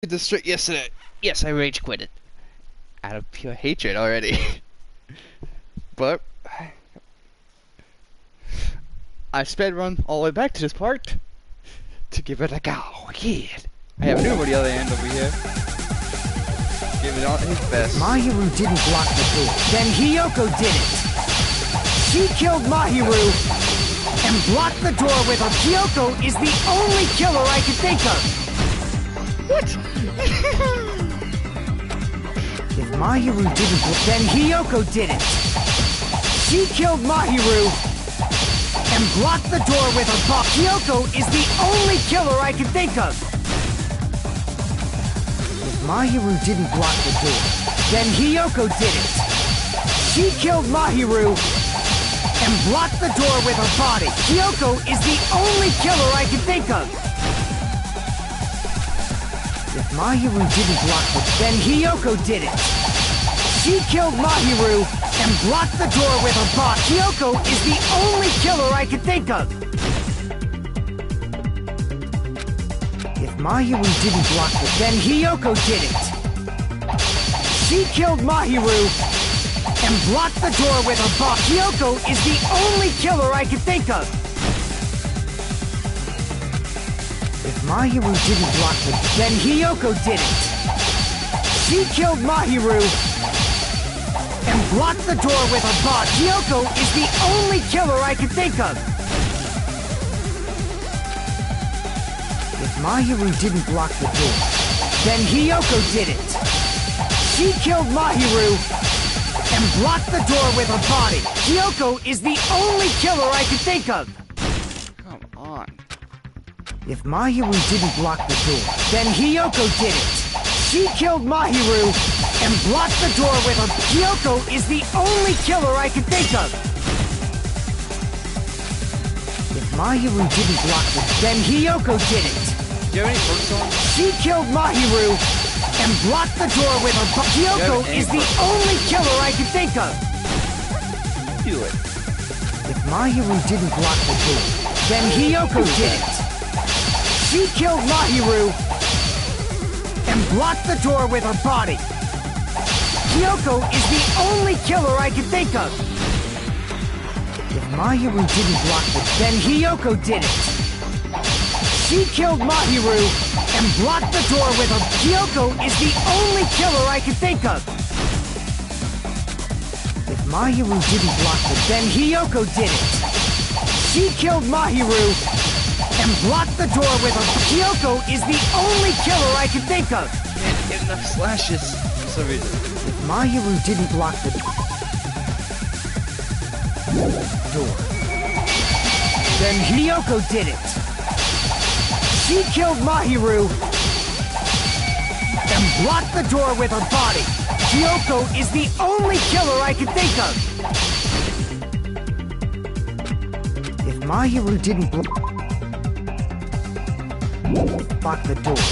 The streak yesterday. Yes, I rage quit it. Out of pure hatred already. But I sped run all the way back to this part to give it a go. Yeah. I have Noom on the other end over here. Give it all his best. Mahiru didn't block the door. Then Hiyoko did it. She killed Mahiru and blocked the door with her. Hiyoko is the only killer I can think of. What? If Mahiru didn't block, then Hiyoko did it. She killed Mahiru and blocked the door with her paw. Hiyoko is the only killer I can think of. If Mahiru didn't block the door, then Hiyoko did it. She killed Mahiru and blocked the door with her body. Hiyoko is the only killer I can think of. If Mahiru didn't block the door, then Hiyoko did it. She killed Mahiru and blocked the door with her body. Hiyoko is the only killer I can think of. If Mahiru didn't block the door, then Hiyoko did it. She killed Mahiru and blocked the door with her body. Hiyoko is the only killer I can think of. If Mahiru didn't block the door, then Hiyoko did it. She killed Mahiru and blocked the door with her body. Hiyoko is the only killer I can think of. If Mahiru didn't block the door, then Hiyoko did it. She killed Mahiru and blocked the door with her body. Hiyoko is the only killer I can think of. Come on. If Mahiru didn't block the door, then Hiyoko did it. She killed Mahiru and blocked the door with her. Hiyoko is the only killer I can think of. If Mahiru didn't block the door, then Hiyoko did it. Do you have any books on? She killed Mahiru and blocked the door with her. Hiyoko is the only killer I can think of. Do it. If Mahiru didn't block the door, then Hiyoko did it. She killed Mahiru and blocked the door with her body. Hiyoko is the only killer I can think of. If Mahiru didn't block the door, then Hiyoko did it. She killed Mahiru and blocked the door with her. Hiyoko is the only killer I can think of. If Mahiru didn't block the door, then Hiyoko did it. She killed Mahiru and blocked the door with her. Hiyoko is the only killer I can think of. Can't get enough slashes for some reason. If Mahiru didn't block the door, then Hiyoko did it. She killed Mahiru and blocked the door with her body. Hiyoko is the only killer I can think of. If Mahiru didn't block the door,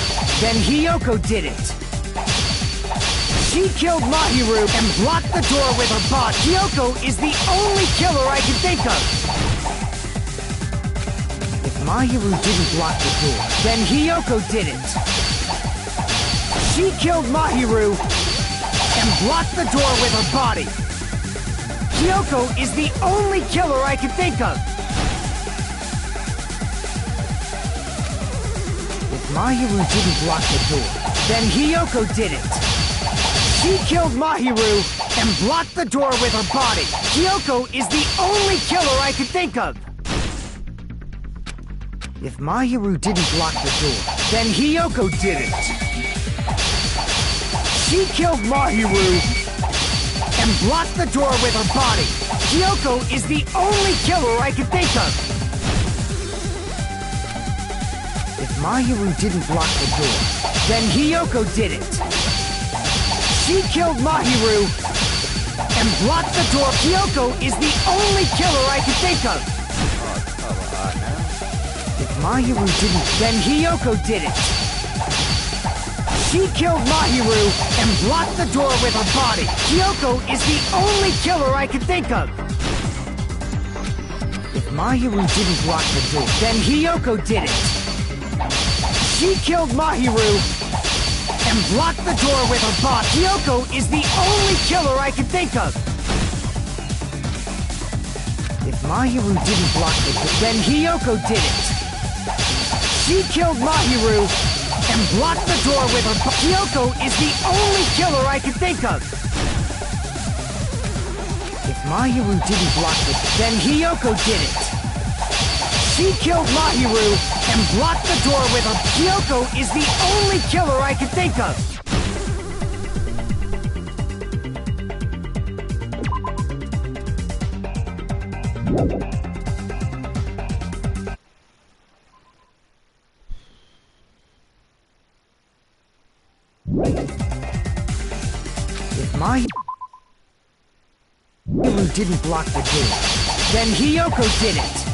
then Hiyoko did it. She killed Mahiru and blocked the door with her body. Hiyoko is the only killer I can think of. If Mahiru didn't block the door, then Hiyoko did it. She killed Mahiru and blocked the door with her body. Hiyoko is the only killer I can think of. If Mahiru didn't block the door, then Hiyoko did it. She killed Mahiru and blocked the door with her body. Hiyoko is the only killer I can think of. If Mahiru didn't block the door, then Hiyoko did it. She killed Mahiru and blocked the door with her body. Hiyoko is the only killer I can think of. If Mahiru didn't block the door, then Hiyoko did it. She killed Mahiru and blocked the door. Hiyoko is the only killer I can think of. If Mahiru didn't, then Hiyoko did it. She killed Mahiru and blocked the door with her body. Hiyoko is the only killer I can think of. If Mahiru didn't block the door, then Hiyoko did it. She killed Mahiru block the door with her body. Kyoko is the only killer I can think of. If Mahiru didn't block the door, then Hiyoko did it. She killed Mahiru and blocked the door with her body. Kyoko is the only killer I can think of. If Mahiru didn't block the door, then Hiyoko did it. She killed Mahiru and blocked the door with her. Kyoko is the only killer I can think of. If Mahiru didn't block the door, then Hiyoko did it.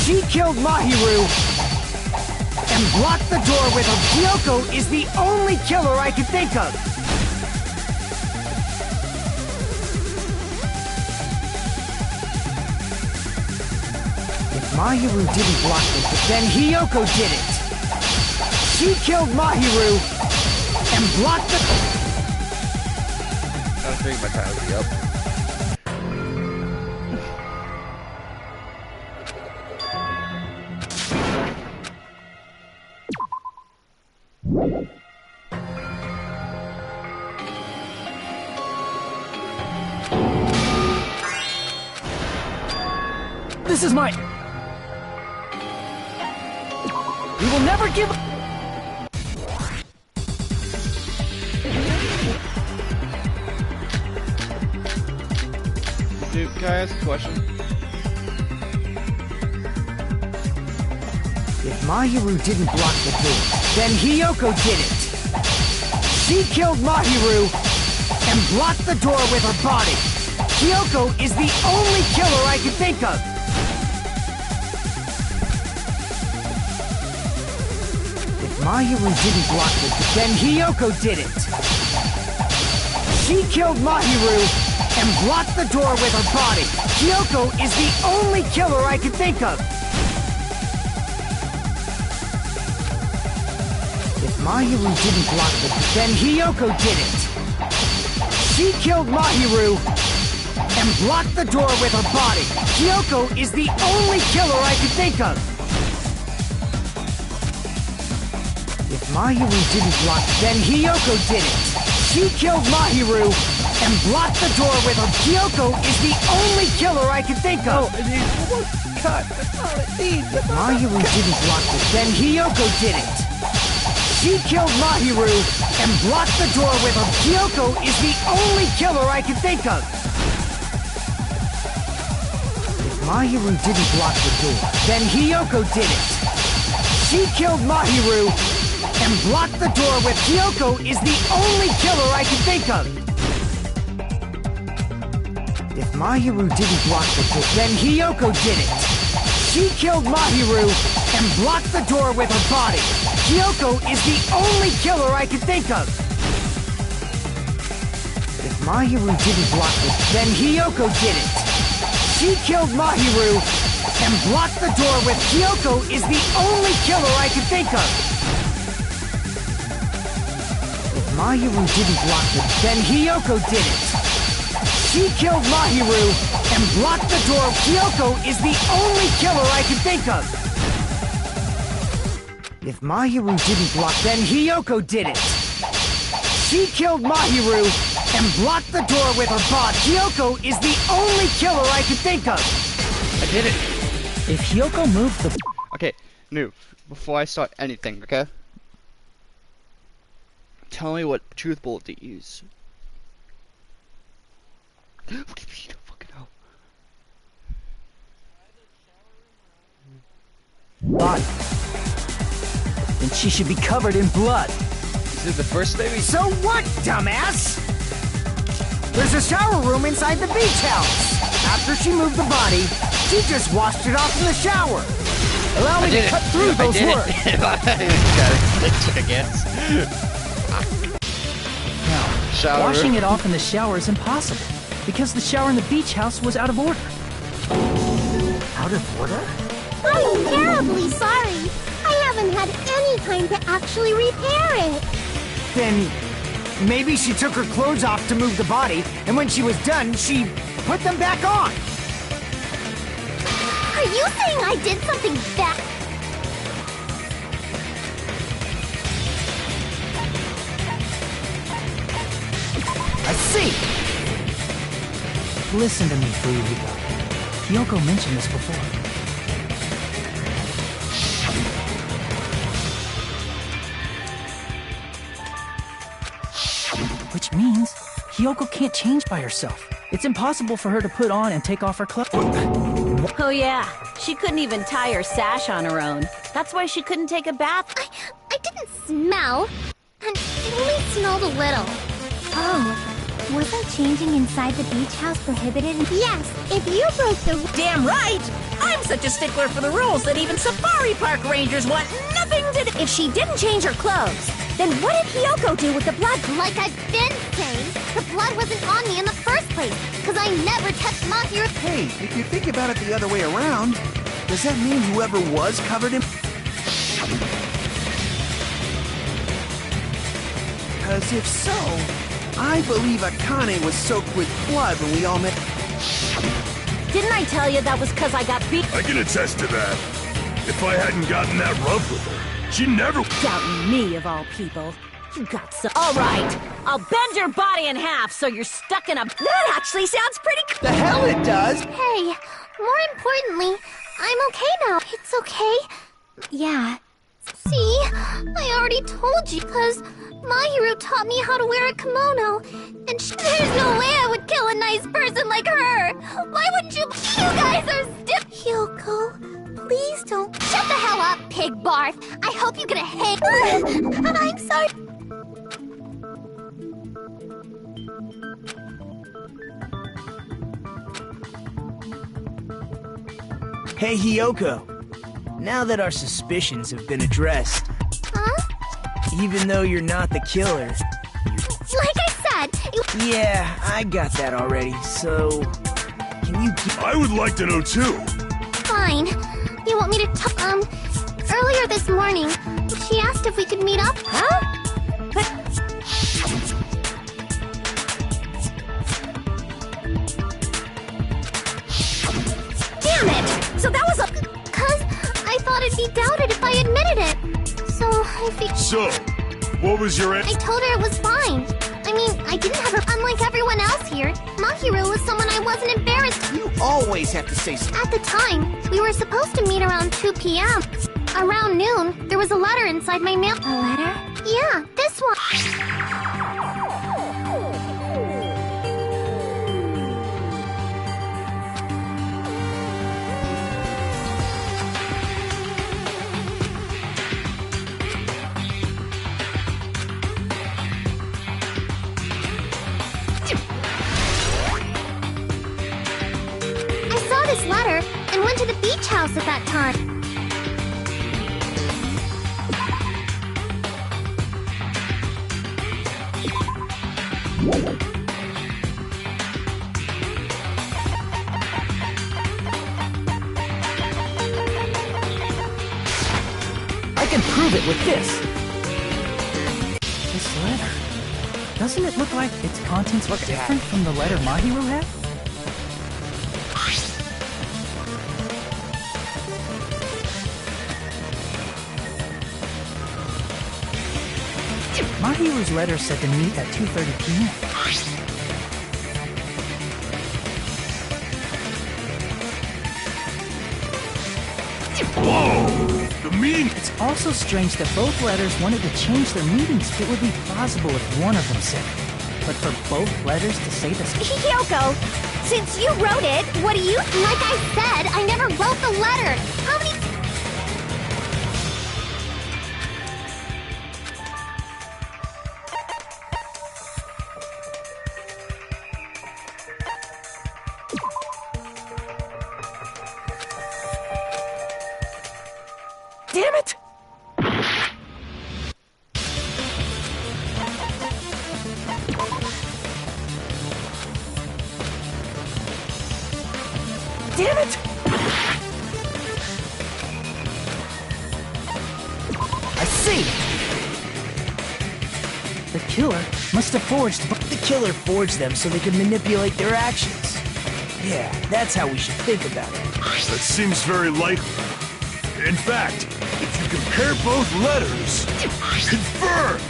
She killed Mahiru and blocked the door with her. Kyoko is the only killer I can think of. If Mahiru didn't block the door, then Hiyoko did it. She killed Mahiru and blocked the... I was thinking my time would be up. This is my... We will never give... Dude, can I ask a question? If Mahiru didn't block the door, then Hiyoko did it. She killed Mahiru and blocked the door with her body. Hiyoko is the only killer I can think of. If Mahiru didn't block the door, then Hiyoko did it. She killed Mahiru and blocked the door with her body. Hiyoko is the only killer I can think of. If Mahiru didn't block the door, then Hiyoko did it. She killed Mahiru and blocked the door with her body. Hiyoko is the only killer I can think of. If Mahiru didn't block, then Hiyoko did it. She killed Mahiru and blocked the door with her. Hiyoko is the only killer I can think of. Oh, it needs one cut. That's all it needs. If Mahiru didn't block it, then Hiyoko did it. She killed Mahiru and blocked the door with her. Hiyoko is the only killer I can think of. If Mahiru didn't block the door, then Hiyoko did it. She killed Mahiru and blocked the door with... Hiyoko is the only killer I can think of. If Mahiru didn't block the door, then Hiyoko did it. She killed Mahiru and blocked the door with her body. Hiyoko is the only killer I can think of. If Mahiru didn't block it, then Hiyoko did it. She killed Mahiru and blocked the door with... Hiyoko is the only killer I can think of. If Mahiru didn't block it, then Hiyoko did it. She killed Mahiru and blocked the door. Hiyoko is the only killer I can think of. If Mahiru didn't block, then Hiyoko did it. She killed Mahiru and blocked the door with her body. Hiyoko is the only killer I can think of. I did it. If Hiyoko moved the... Okay, Noob, before I start anything, okay? Tell me what truth bullet to use. What do you mean? I don't fucking know. Body. And she should be covered in blood. Is it the first baby? So what, dumbass? There's a shower room inside the beach house. After she moved the body, she just washed it off in the shower. Allow me to cut through those words. I guess. Now, Shower washing room. it off in the shower is impossible, because the shower in the beach house was out of order. Out of order? I'm terribly sorry. I haven't had any time to actually repair it. Then maybe she took her clothes off to move the body, and when she was done, she put them back on. Are you saying I did something bad? I see. Listen to me, Fuyuhiko. Kyoko mentioned this before. Which means Kyoko can't change by herself. It's impossible for her to put on and take off her clothes. Oh yeah, she couldn't even tie her sash on her own. That's why she couldn't take a bath. I didn't smell. And it only smelled a little. Oh. Wasn't changing inside the beach house prohibited? Yes, if you broke the... Damn right! I'm such a stickler for the rules that even safari park rangers want nothing to do. If she didn't change her clothes, then what did Hiyoko do with the blood? Like I've been saying, the blood wasn't on me in the first place, because I never touched Mahiro. Hey, if you think about it the other way around, does that mean whoever was covered in... Because if so, I believe Akane was soaked with blood when we all met... Didn't I tell you that was because I got beat? I can attest to that. If I hadn't gotten that rough with her, she never... Doubting me, of all people. You got some... All right, I'll bend your body in half so you're stuck in a... That actually sounds pretty... The hell it does! Hey, more importantly, I'm okay now. It's okay. Yeah. See? I already told you, because Mahiro taught me how to wear a kimono. And there's no way I would kill a nice person like her. Why wouldn't you? You guys are stiff. Hyoko, please don't. Shut the hell up, pig barf. I hope you get a hang. I'm sorry. Hey, Hiyoko. Now that our suspicions have been addressed, Huh? even though you're not the killer... Like I said, Yeah, I got that already, so... Can you... I would like to know too. Fine. You want me to earlier this morning, she asked if we could meet up. Huh? But... Damn it! So that was a... 'Cause I thought it'd be doubted if I admitted it. So I figured... So, what was your... I told her it was fine. I mean, I didn't have her... Unlike everyone else here, Mahiro was someone I wasn't embarrassed. You always have to say something. At the time, we were supposed to meet around 2 p.m. Around noon, there was a letter inside my mail. A letter? Yeah, this one. I saw this letter and went to the beach house at that time. I can prove it with this. This letter. Doesn't it look like its contents were different from the letter Mahiro had? Mahiru's letter said to meet at 2:30 p.m. Whoa! The meeting... It's also strange that both letters wanted to change their meanings. It would be plausible if one of them said it. But for both letters to say the same... Hiyoko, since you wrote it, what do you... Like I said, I never wrote the letter. How many... Damn it! Damn it! The killer must have forged. The killer forged them so they could manipulate their actions. Yeah, that's how we should think about it. That seems very likely. In fact, if you compare both letters... Confirmed!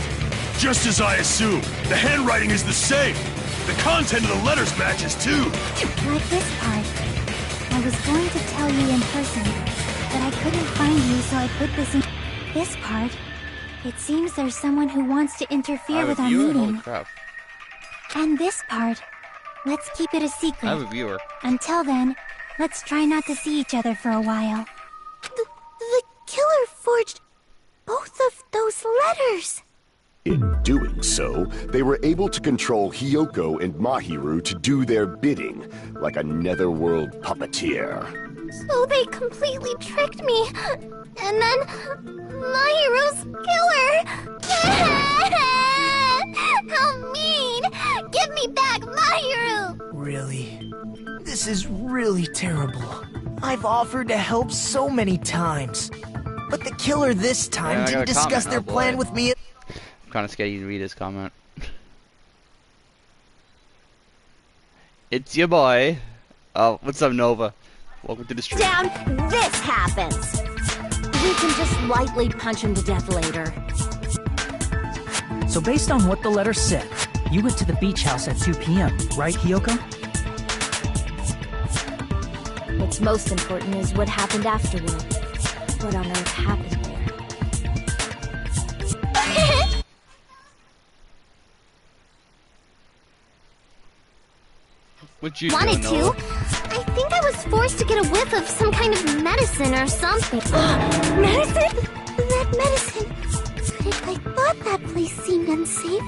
Just as I assumed, the handwriting is the same. The content of the letters matches too. Like this part. I was going to tell you in person, but I couldn't find you, so I put this in... This part. It seems there's someone who wants to interfere with our Holy meeting. crap. And this part. Let's keep it a I secret. have a viewer. Until then, let's try not to see each other for a while. The killer forged both of those letters. In doing so, they were able to control Hiyoko and Mahiru to do their bidding, like a netherworld puppeteer. So they completely tricked me. And then Mahiru's killer. How mean! Give me back Mahiru! Really? This is really terrible. I've offered to help so many times. But the killer this time Yeah, I got didn't a discuss comment, their oh boy. plan with me. I'm kind of scared you to read his comment. It's your boy. Oh, what's up, Nova? Welcome to the stream. Down, this happens. We can just lightly punch him to death later. So based on what the letter said, you went to the beach house at 2 p.m., right, Hiyoko? What's most important is what happened afterward. What on earth happened there? What you Wanted doing, to. Nova? I think I was forced to get a whiff of some kind of medicine or something. Medicine? That medicine. I thought that place seemed unsafe.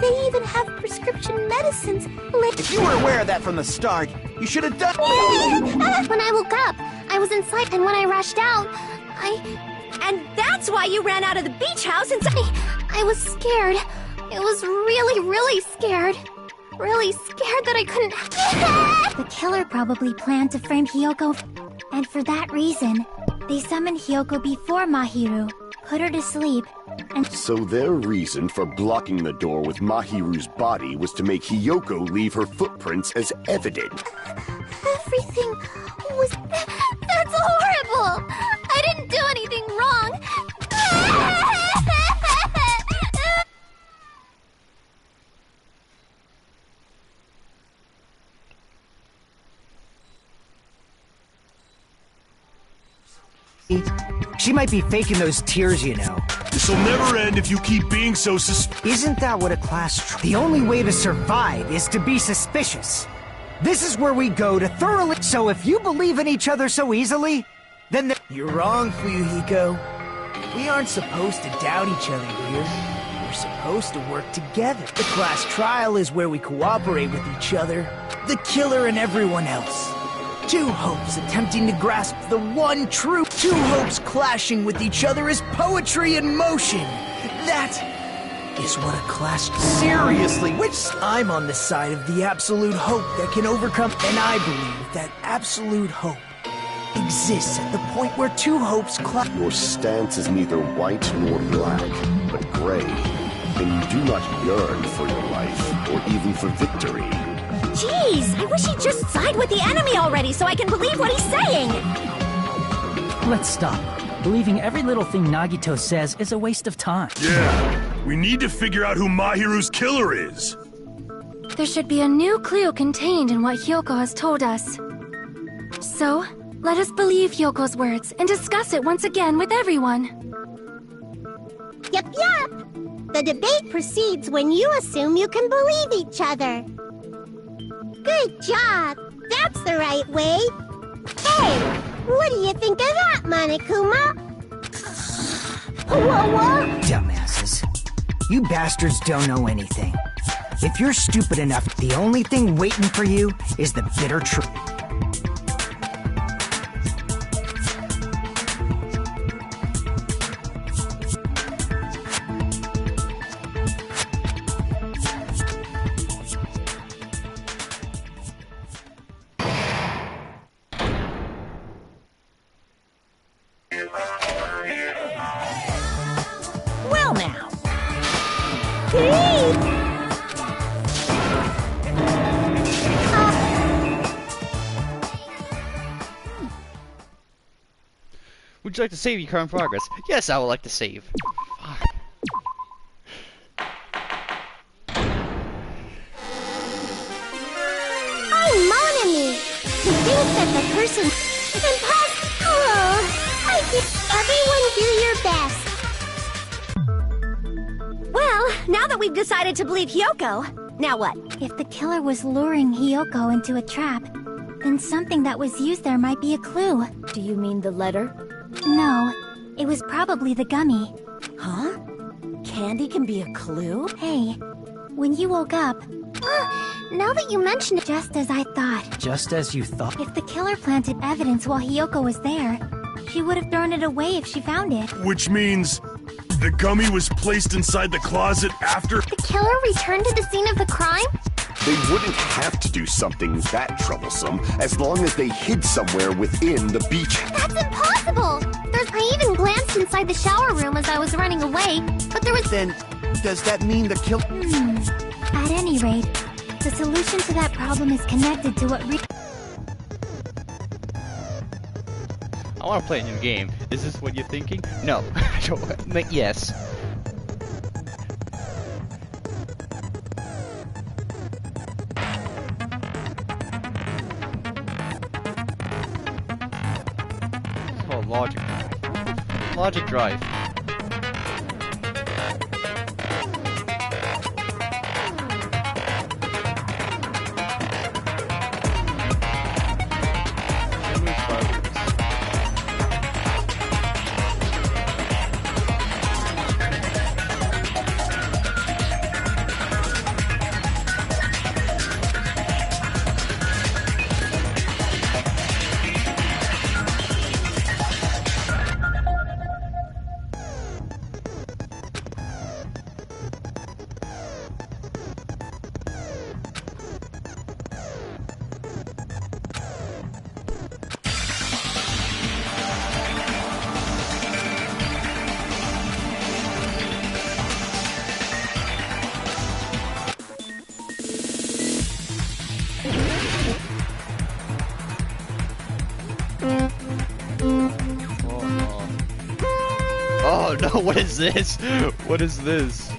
They even have prescription medicines. If you were aware of that from the start, you should have done... When I woke up, I was inside, and when I rushed out, And that's why you ran out of the beach house and... I was scared. It was really, really scared. Really scared that I couldn't... The killer probably planned to frame Hiyoko, and for that reason, they summoned Hiyoko before Mahiru, put her to sleep, and... So their reason for blocking the door with Mahiru's body was to make Hiyoko leave her footprints as evident. Everything was... That's horrible! I didn't do anything wrong! She might be faking those tears, you know. This'll never end if you keep being so suspicious. Isn't that what a class... The only way to survive is to be suspicious. This is where we go to thoroughly... So if you believe in each other so easily, then the... You're wrong, Fuyuhiko. We aren't supposed to doubt each other here. We're supposed to work together. The class trial is where we cooperate with each other. The killer and everyone else. Two hopes attempting to grasp the one truth. Two hopes clashing with each other is poetry in motion. That is what a class... Seriously, I'm on the side of the absolute hope that can overcome... And I believe that absolute hope exists at the point where two hopes clash... Your stance is neither white nor black, but gray. And you do not yearn for your life, or even for victory. Jeez, I wish he'd just side with the enemy already so I can believe what he's saying! Let's stop. Believing every little thing Nagito says is a waste of time. Yeah, we need to figure out who Mahiru's killer is. There should be a new clue contained in what Hyoko has told us. So, let us believe Hyoko's words and discuss it once again with everyone. Yup, yup! The debate proceeds when you assume you can believe each other. Good job! That's the right way! Hey! What do you think of that, Monokuma? Whoa! Dumbasses. You bastards don't know anything. If you're stupid enough, the only thing waiting for you is the bitter truth. Well now, Would you like to save your current progress? Yes, I would like to save. Fuck. Oh, mon ami! To think that the person... Impossible! I think everyone do your best. Well, now that we've decided to believe Hyoko, now what? If the killer was luring Hyoko into a trap, then something that was used there might be a clue. Do you mean the letter? No, it was probably the gummy. Huh? Candy can be a clue? Hey, when you woke up, Now that you mention it, just as I thought. Just as you thought. If the killer planted evidence while Hyoko was there, she would have thrown it away if she found it. Which means the gummy was placed inside the closet after... the killer returned to the scene of the crime? They wouldn't have to do something that troublesome as long as they hid somewhere within the beach. That's impossible! I even glanced inside the shower room as I was running away, but there was... Then, does that mean the kill... At any rate, the solution to that problem is connected to what I want to play a new game. Is this what you're thinking? No. I don't. But yes. It's called Logic Drive. Logic Drive. Oh no, what is this? What is this?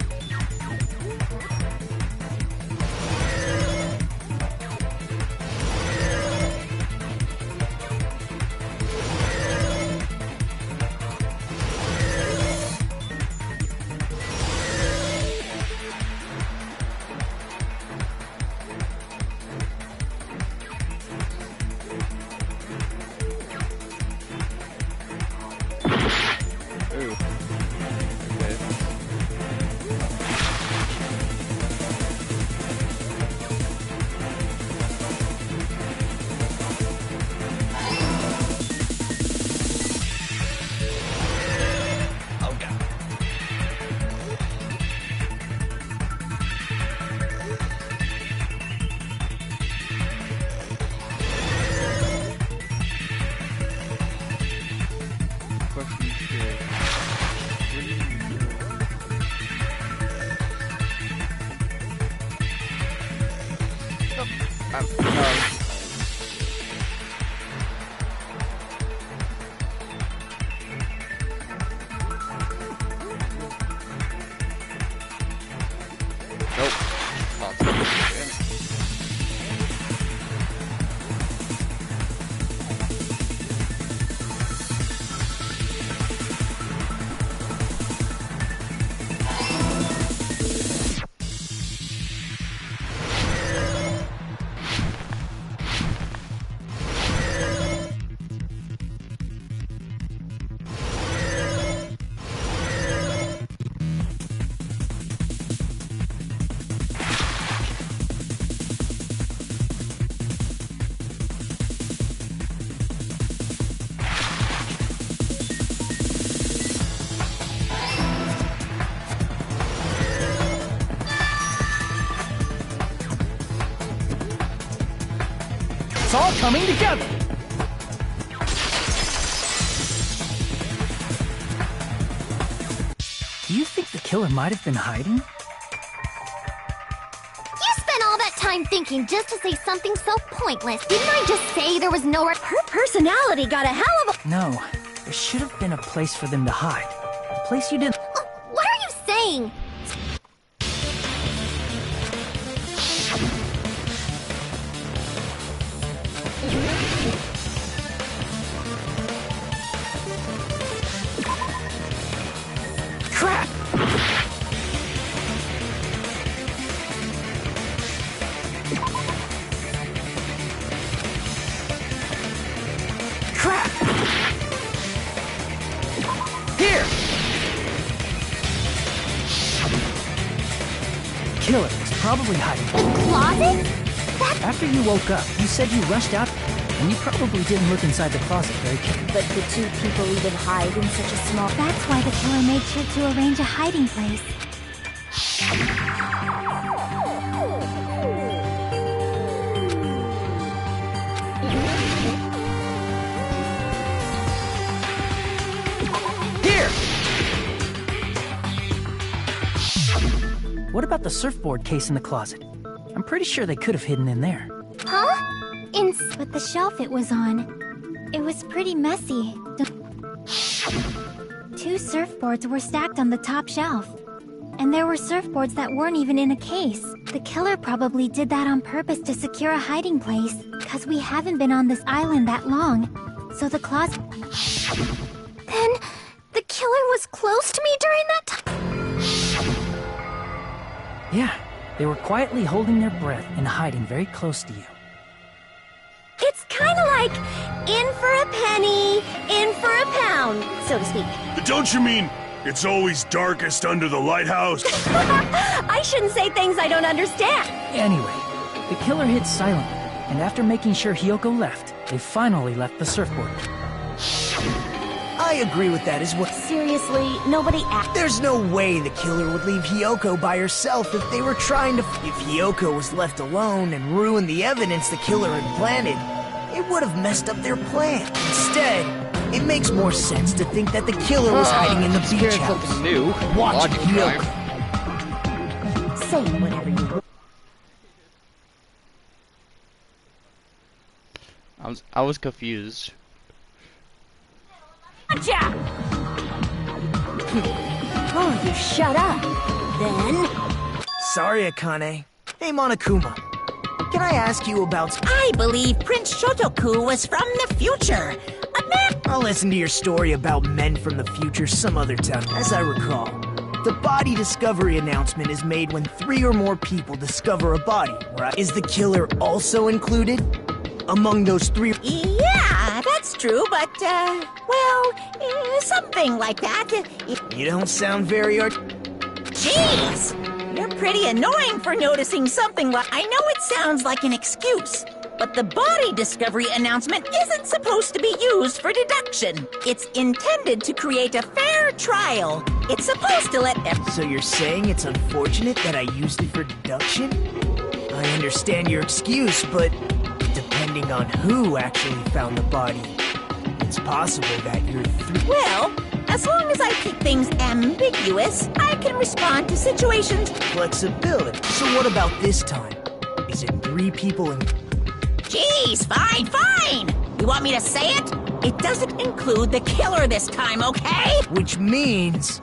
Ooh. Okay. Oh god. Question here. Nope. Not something again. It's all coming together. Do you think the killer might have been hiding? time thinking just to say something so pointless. Didn't I just say there was nowhere? Her personality got a hell of a... No, there should have been a place for them to hide. A place you didn't... What are you saying? Crap! Crap! Here! Killer was probably hiding. Closet? After you woke up, you said you rushed out, and you probably didn't look inside the closet very carefully. But the two people even hide in such a small... That's why the killer made sure to arrange a hiding place. Here! What about the surfboard case in the closet? I'm pretty sure they could have hidden in there. Huh? But the shelf it was on, it was pretty messy. Two surfboards were stacked on the top shelf. And there were surfboards that weren't even in a case. The killer probably did that on purpose to secure a hiding place, because we haven't been on this island that long. So the closet... Then, the killer was close to me during that time? Yeah, they were quietly holding their breath and hiding very close to you. It's kind of like in for a penny, in for a pound, so to speak. Don't you mean it's always darkest under the lighthouse? I shouldn't say things I don't understand. Anyway, the killer hid silently, and after making sure Hiyoko left, they finally left the surfboard. I agree with that as well. Seriously, nobody asked. There's no way the killer would leave Hiyoko by herself if they were trying to... If Hiyoko was left alone and ruined the evidence the killer had planted, it would have messed up their plan. Instead, it makes more sense to think that the killer was hiding in the beach house. Something new. Watching Hiyoko. Say whatever you want. I was confused. Gotcha! Oh, you shut up. Then... Sorry, Akane. Hey, Monokuma. Can I ask you about... I believe Prince Shotoku was from the future. A man... I'll listen to your story about men from the future some other time. As I recall, the body discovery announcement is made when 3 or more people discover a body, right? Is the killer also included among those 3? Yeah, that's true, but, something like that. You don't sound very Jeez! You're pretty annoying for noticing something like... I know it sounds like an excuse, but the body discovery announcement isn't supposed to be used for deduction. It's intended to create a fair trial. It's supposed to let... So you're saying it's unfortunate that I used it for deduction? I understand your excuse, but depending on who actually found the body, it's possible that you're... Well, as long as I keep things ambiguous, I can respond to situations... Flexibility. So what about this time? Is it 3 people in... Jeez, fine! You want me to say it? It doesn't include the killer this time, okay? Which means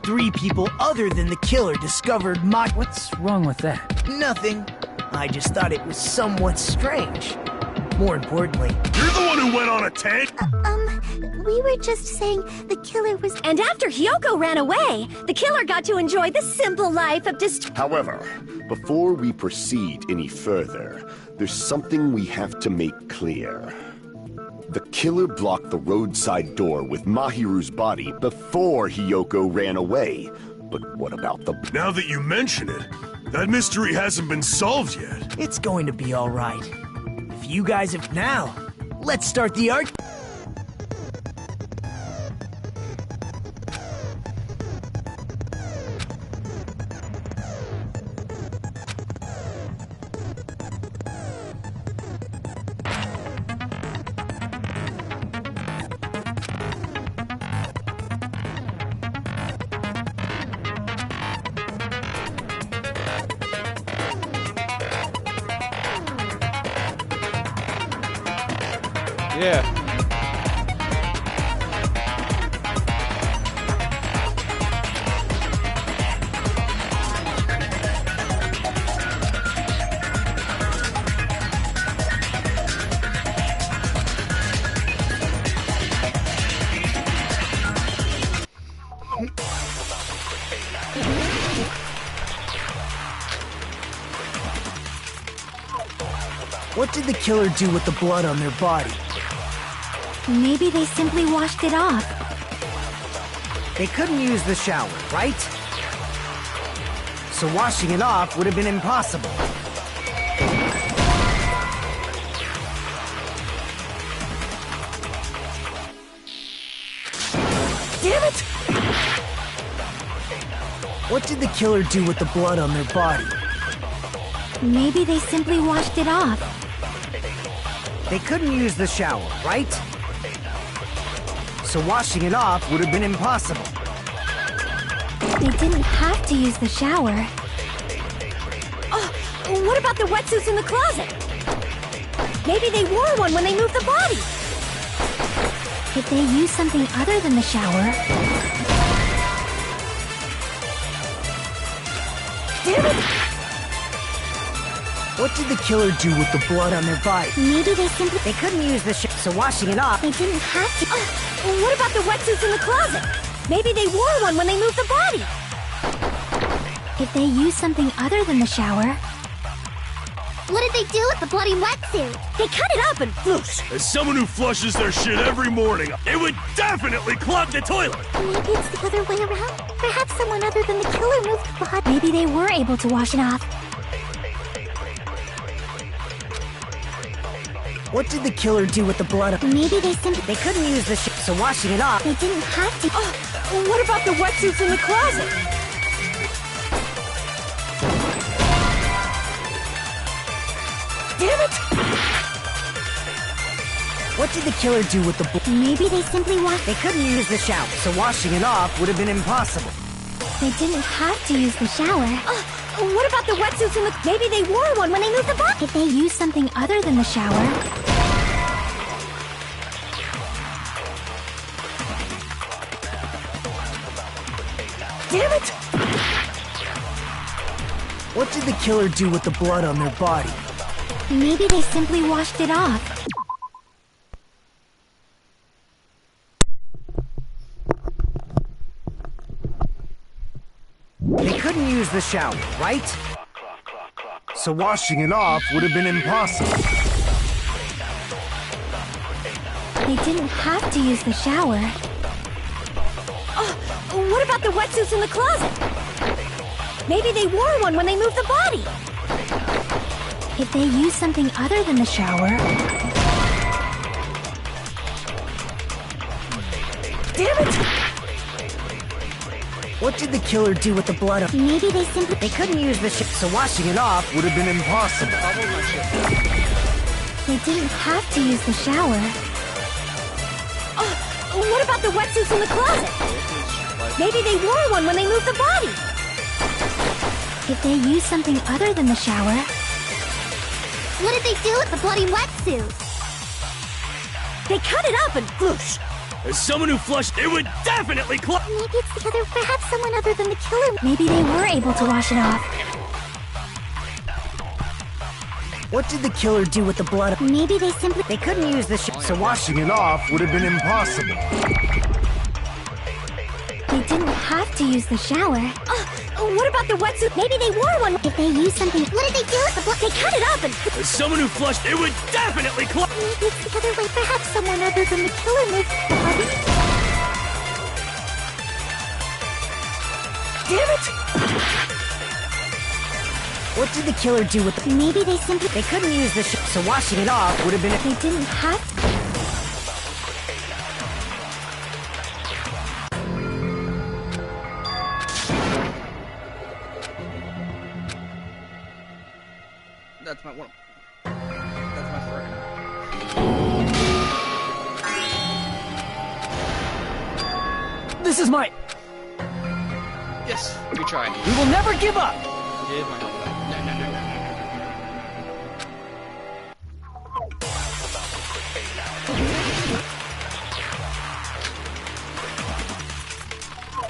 3 people other than the killer discovered my... What's wrong with that? Nothing. I just thought it was somewhat strange. More importantly... You're the one who went on a tank? We were just saying the killer was... And after Hiyoko ran away, the killer got to enjoy the simple life of However, before we proceed any further, there's something we have to make clear. The killer blocked the roadside door with Mahiru's body before Hiyoko ran away. But what about the... Now that you mention it, that mystery hasn't been solved yet. It's going to be all right. If you guys have... Now, let's start the art... Yeah. What did the killer do with the blood on their body? Maybe they simply washed it off. They couldn't use the shower, right? So washing it off would have been impossible. Damn it! What did the killer do with the blood on their body? Maybe they simply washed it off. They couldn't use the shower, right? So washing it off would have been impossible. They didn't have to use the shower. Oh, what about the wetsuits in the closet? Maybe they wore one when they moved the body. If they used something other than the shower... Damn it! What did the killer do with the blood on their body? Maybe they simply... They couldn't use the shower, so washing it off... They didn't have to... Oh, what about the wetsuits in the closet? Maybe they wore one when they moved the body. If they used something other than the shower... What did they do with the bloody wetsuit? They cut it up and floosh. As someone who flushes their shit every morning, it would definitely clog the toilet. Maybe it's the other way around. Perhaps someone other than the killer moved the body. Maybe they were able to wash it off. What did the killer do with the blood? Maybe they simply... They couldn't use the shower, so washing it off... They didn't have to... Oh, what about the wetsuits in the closet? Damn it! What did the killer do with the blood? Maybe they simply washed... They couldn't use the shower, so washing it off would have been impossible. They didn't have to use the shower. What about the wetsuits in the... Maybe they wore one when they moved the body. If they used something other than the shower... Damn it! What did the killer do with the blood on their body? Maybe they simply washed it off. They couldn't use the shower, right? So washing it off would have been impossible. They didn't have to use the shower. Oh, what about the wetsuits in the closet? Maybe they wore one when they moved the body. If they used something other than the shower... Damn it! What did the killer do with the blood? Maybe they simply... They couldn't use the shower, so washing it off Would have been impossible. They didn't have to use the shower. Oh, what about the wetsuits in the closet? Maybe they wore one when they moved the body. If they used something other than the shower... What did they do with the bloody wetsuit? They cut it up and floosh. As someone who flushed, it would definitely clog... Maybe it's the other... Perhaps someone other than the killer... Maybe they were able to wash it off. What did the killer do with the blood? Maybe they simply... They couldn't use the shower, so Washing it off would have been impossible. They didn't have to use the shower. What about the wetsuit? Maybe they wore one. If they used something... What did they do with the blood? They cut it up and... As someone who flushed, it would definitely clog... Maybe it's the other way. Perhaps someone other than the killer moved the body. Damn it! What did the killer do with the... Maybe they simply... They couldn't use the shower, so washing it off would have been... They didn't have to... That's my one. That's my friend. This is my... Yes, we tried. We will never give up! Give my help back. No.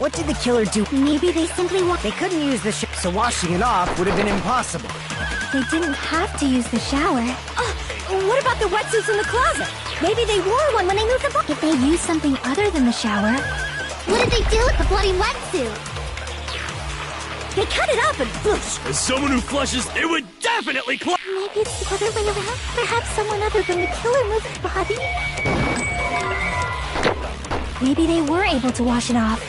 What did the killer do? Maybe they simply They couldn't use the so washing it off would have been impossible. They didn't have to use the shower. What about the wetsuits in the closet? Maybe they wore one when they moved the book. If they used something other than the shower, What did they do with the bloody wetsuit? They cut it up and boosh! As someone who flushes, it would definitely maybe it's the other way around. Perhaps someone other than the killer moved the body. Maybe they were able to wash it off.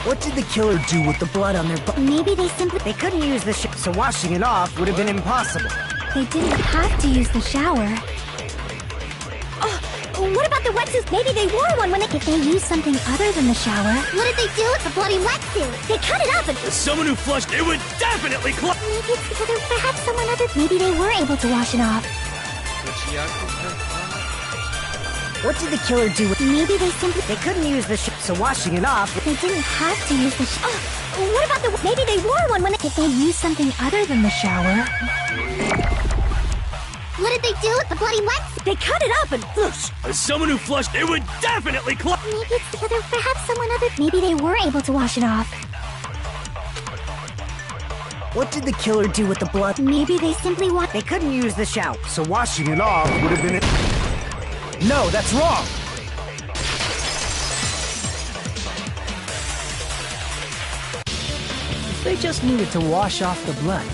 What did the killer do with the blood on their Maybe they simply... They couldn't use the so washing it off would have been impossible. They didn't have to use the shower. What about the wetsuit? Maybe they wore one when they... If they used something other than the shower, What did they do with the bloody wetsuit? They cut it up and... As someone who flushed, it would definitely maybe it's the other... Perhaps someone other... Maybe they were able to wash it off. What did the killer do with Maybe they simply... They couldn't use the so washing it off. They didn't have to use the What about the... Maybe they wore one when they... If they used something other than the shower, What did they do with the bloody wetsuit? They cut it up and boosh! As someone who flushed, it would definitely maybe it's the other... Perhaps someone other... Maybe they were able to wash it off. What did the killer do with the blood? Maybe they simply They couldn't use the shower, so washing it off would have been No, that's wrong! If they just needed to wash off the blood,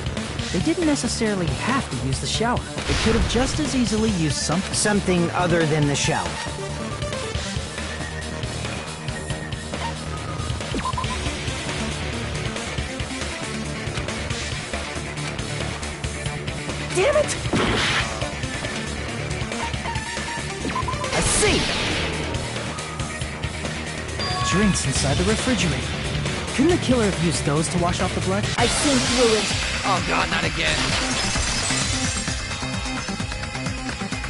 they didn't necessarily have to use the shower. They could have just as easily used Something other than the shower. Damn it! I see! Drinks inside the refrigerator. Couldn't the killer have used those to wash off the blood? I've seen through it. Oh god, not again.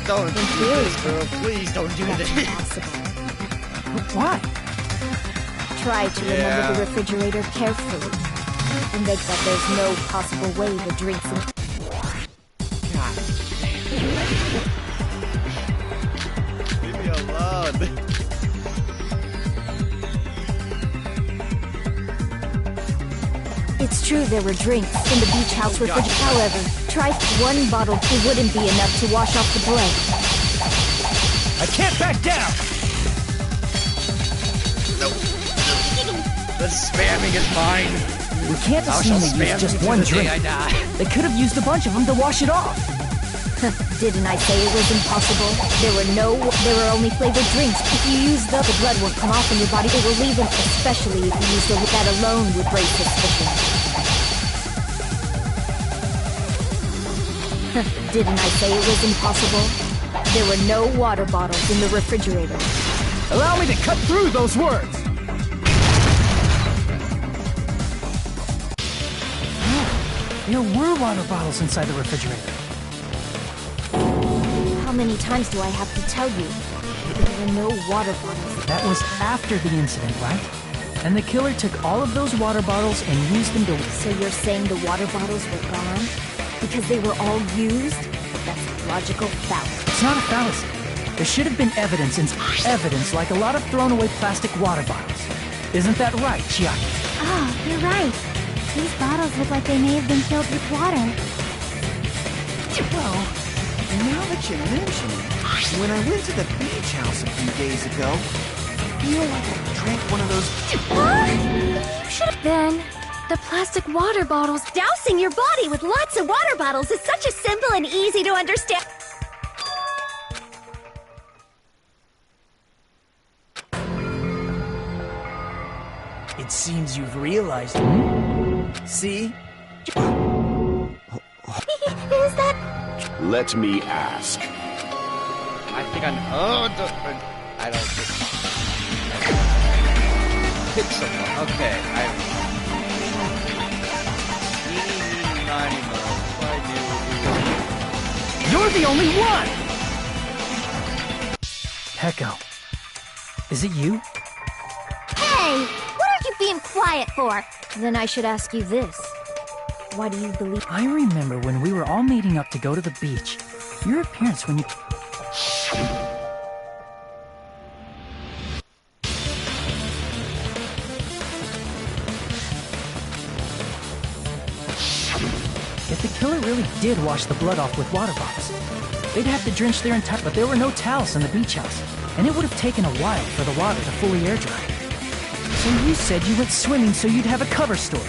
Don't do this, girl. Please don't do this. Why? Try to remember the refrigerator carefully. And make that there's no possible way the drinks in... God damn. Leave me alone. It's true there were drinks in the beach house refrigerator. However, try one bottle. It wouldn't be enough to wash off the blood. I can't back down! The spamming is mine. We can't assume they used just one drink. They could have used a bunch of them to wash it off. Didn't I say it was impossible? There were only flavored drinks. If you use the blood won't come off in your body. It will leave them, especially if you use the that alone would raise suspicion. Didn't I say it was impossible? There were no water bottles in the refrigerator. Allow me to cut through those words! There were water bottles inside the refrigerator. How many times do I have to tell you? There were no water bottles. That was after the incident, right? And the killer took all of those water bottles and used them to... So you're saying the water bottles were gone? Because they were all used? That's a logical fallacy. It's not a fallacy. There should have been evidence like a lot of thrown away plastic water bottles. Isn't that right, Chiaki? Oh, you're right. These bottles look like they may have been filled with water. Well, now that you mention it, when I went to the beach house a few days ago, I feel like I drank one of those... Should have been. The plastic water bottles. Dousing your body with lots of water bottles is such a simple and easy to understand... It seems you've realized. See? Is that... Let me ask. I think I know. Oh, I don't think... Hit someone. Okay, You're the only one! Heko. Is it you? Hey! What are you being quiet for? Then I should ask you this. Why do you believe... I remember when we were all meeting up to go to the beach. Your appearance when you... killer really did wash the blood off with water bottles. They'd have to drench their entire... But there were no towels in the beach house, and it would have taken a while for the water to fully air dry. So you said you went swimming so you'd have a cover story.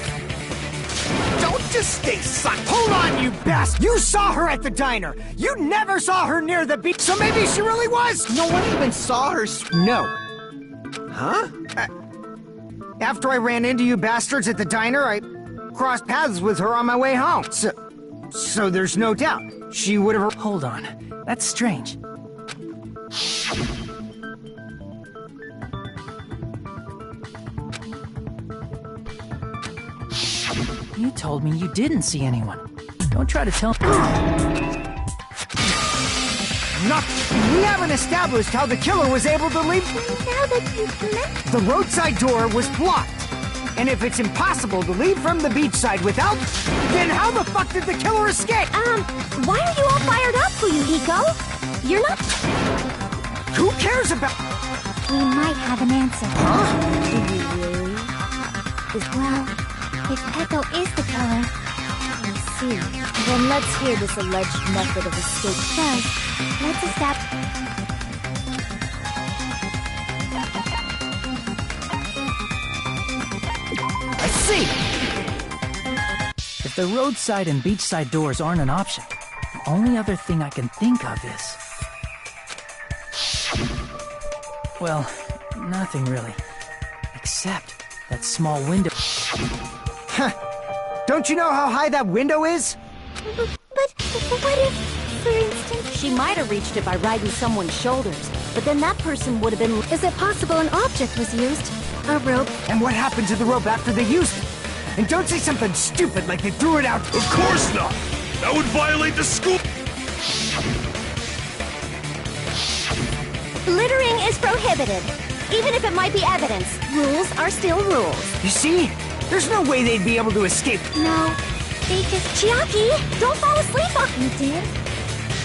Don't just stay silent. Hold on, you bastard! You saw her at the diner. You never saw her near the beach, so maybe she really was. No one even saw her No. Huh? After I ran into you bastards at the diner, I crossed paths with her on my way home. So there's no doubt she would have... Hold on. That's strange. You told me you didn't see anyone. Don't try to tell... We haven't established how the killer was able to leave... Now that you've met... The roadside door was blocked. And if it's impossible to leave from the beachside without... Then how the fuck did the killer escape? Why are you all fired up, Fuyuhiko? You're not... Who cares about... We might have an answer. Huh? Do you really? Well, if Peko is the killer... I see. Then let's hear this alleged method of escape first. Let's establish... I see! If the roadside and beachside doors aren't an option, the only other thing I can think of is... Well, nothing really. Except that small window... Huh. Don't you know how high that window is? But what if, for instance... She might have reached it by riding someone's shoulders, but then that person would have been... Is it possible an object was used? A rope? And what happened to the rope after they used it? And don't say something stupid like they threw it out... Of course not! That would violate the school... Littering is prohibited. Even if it might be evidence, rules are still rules. You see? There's no way they'd be able to escape. No, they just... Chiaki, don't fall asleep on... You did?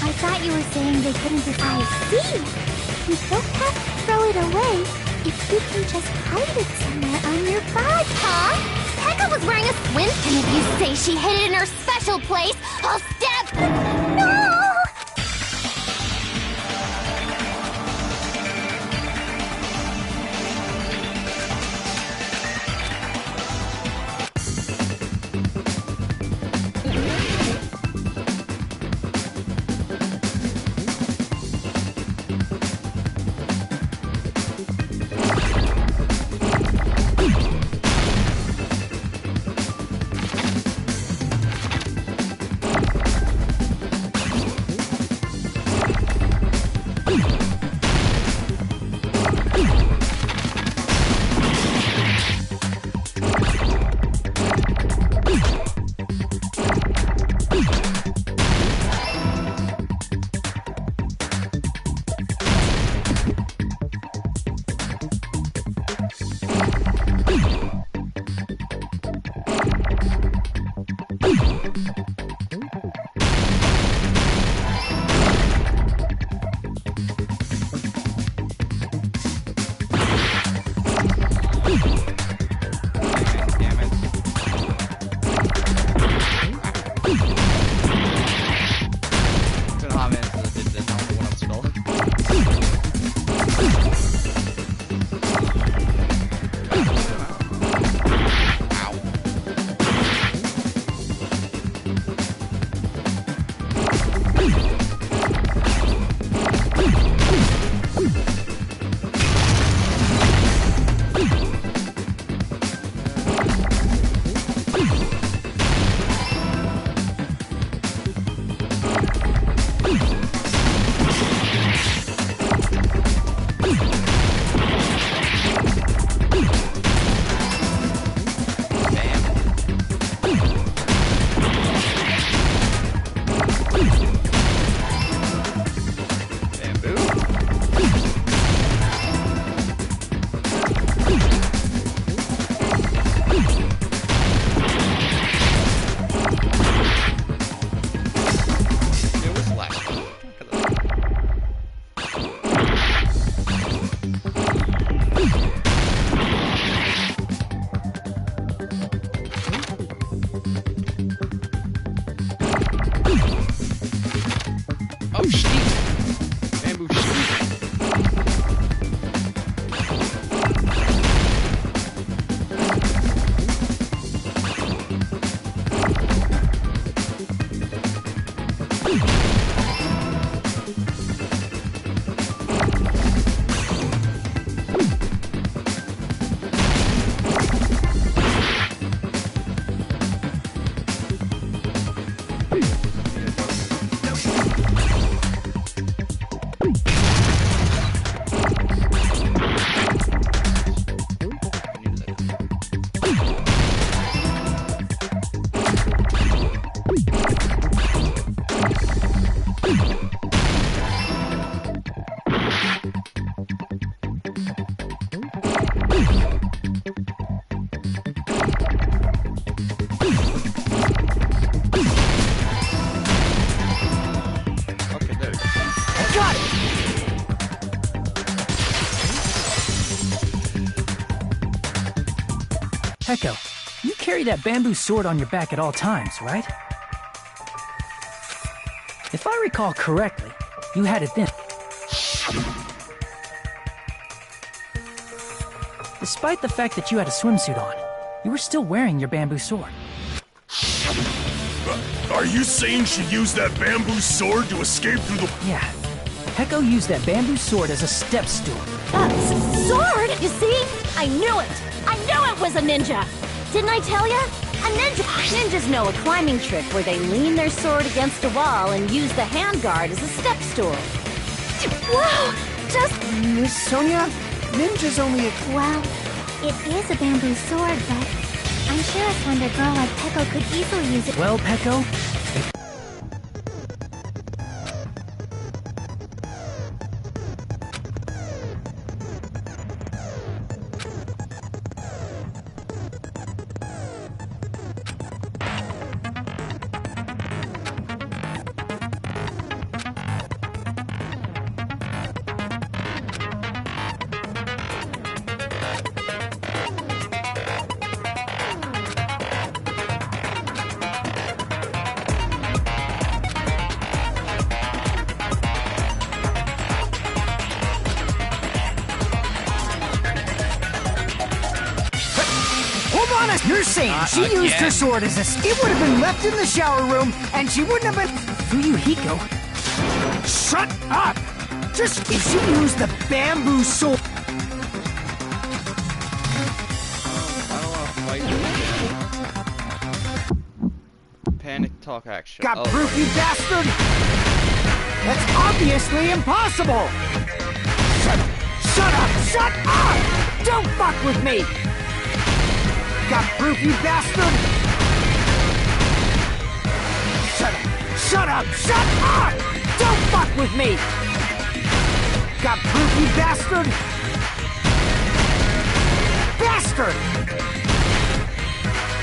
I thought you were saying they couldn't just... I see! You don't have to throw it away if you can just hide it somewhere on your body, huh? Pekka was wearing a swim, and if you say she hid it in her special place, I'll stab... No! Peko, you carry that bamboo sword on your back at all times, right? If I recall correctly, you had it then. Despite the fact that you had a swimsuit on, you were still wearing your bamboo sword. Are you saying she used that bamboo sword to escape through the... Yeah. Peko used that bamboo sword as a step stool. Sword? You see? I knew it! I knew it was a ninja! Didn't I tell ya? A ninja! Ninjas know a climbing trick where they lean their sword against a wall and use the handguard as a step stool. Wow! Just... Miss Sonia, ninja's only a... Well, it is a bamboo sword, but I'm sure a slender girl like Peko could easily use it. Well, Peko, You're saying she used her sword as a... It would have been left in the shower room, and she wouldn't have been... Fuyuhiko. Shut up! Just if she used the bamboo sword... I don't want to fight. Panic talk action. Got proof, you bastard! That's obviously impossible! Shut up! Shut up! Shut up! Don't fuck with me! Got proof, you bastard! Shut up! Shut up! Shut up! Don't fuck with me! Got proof, you bastard! Bastard!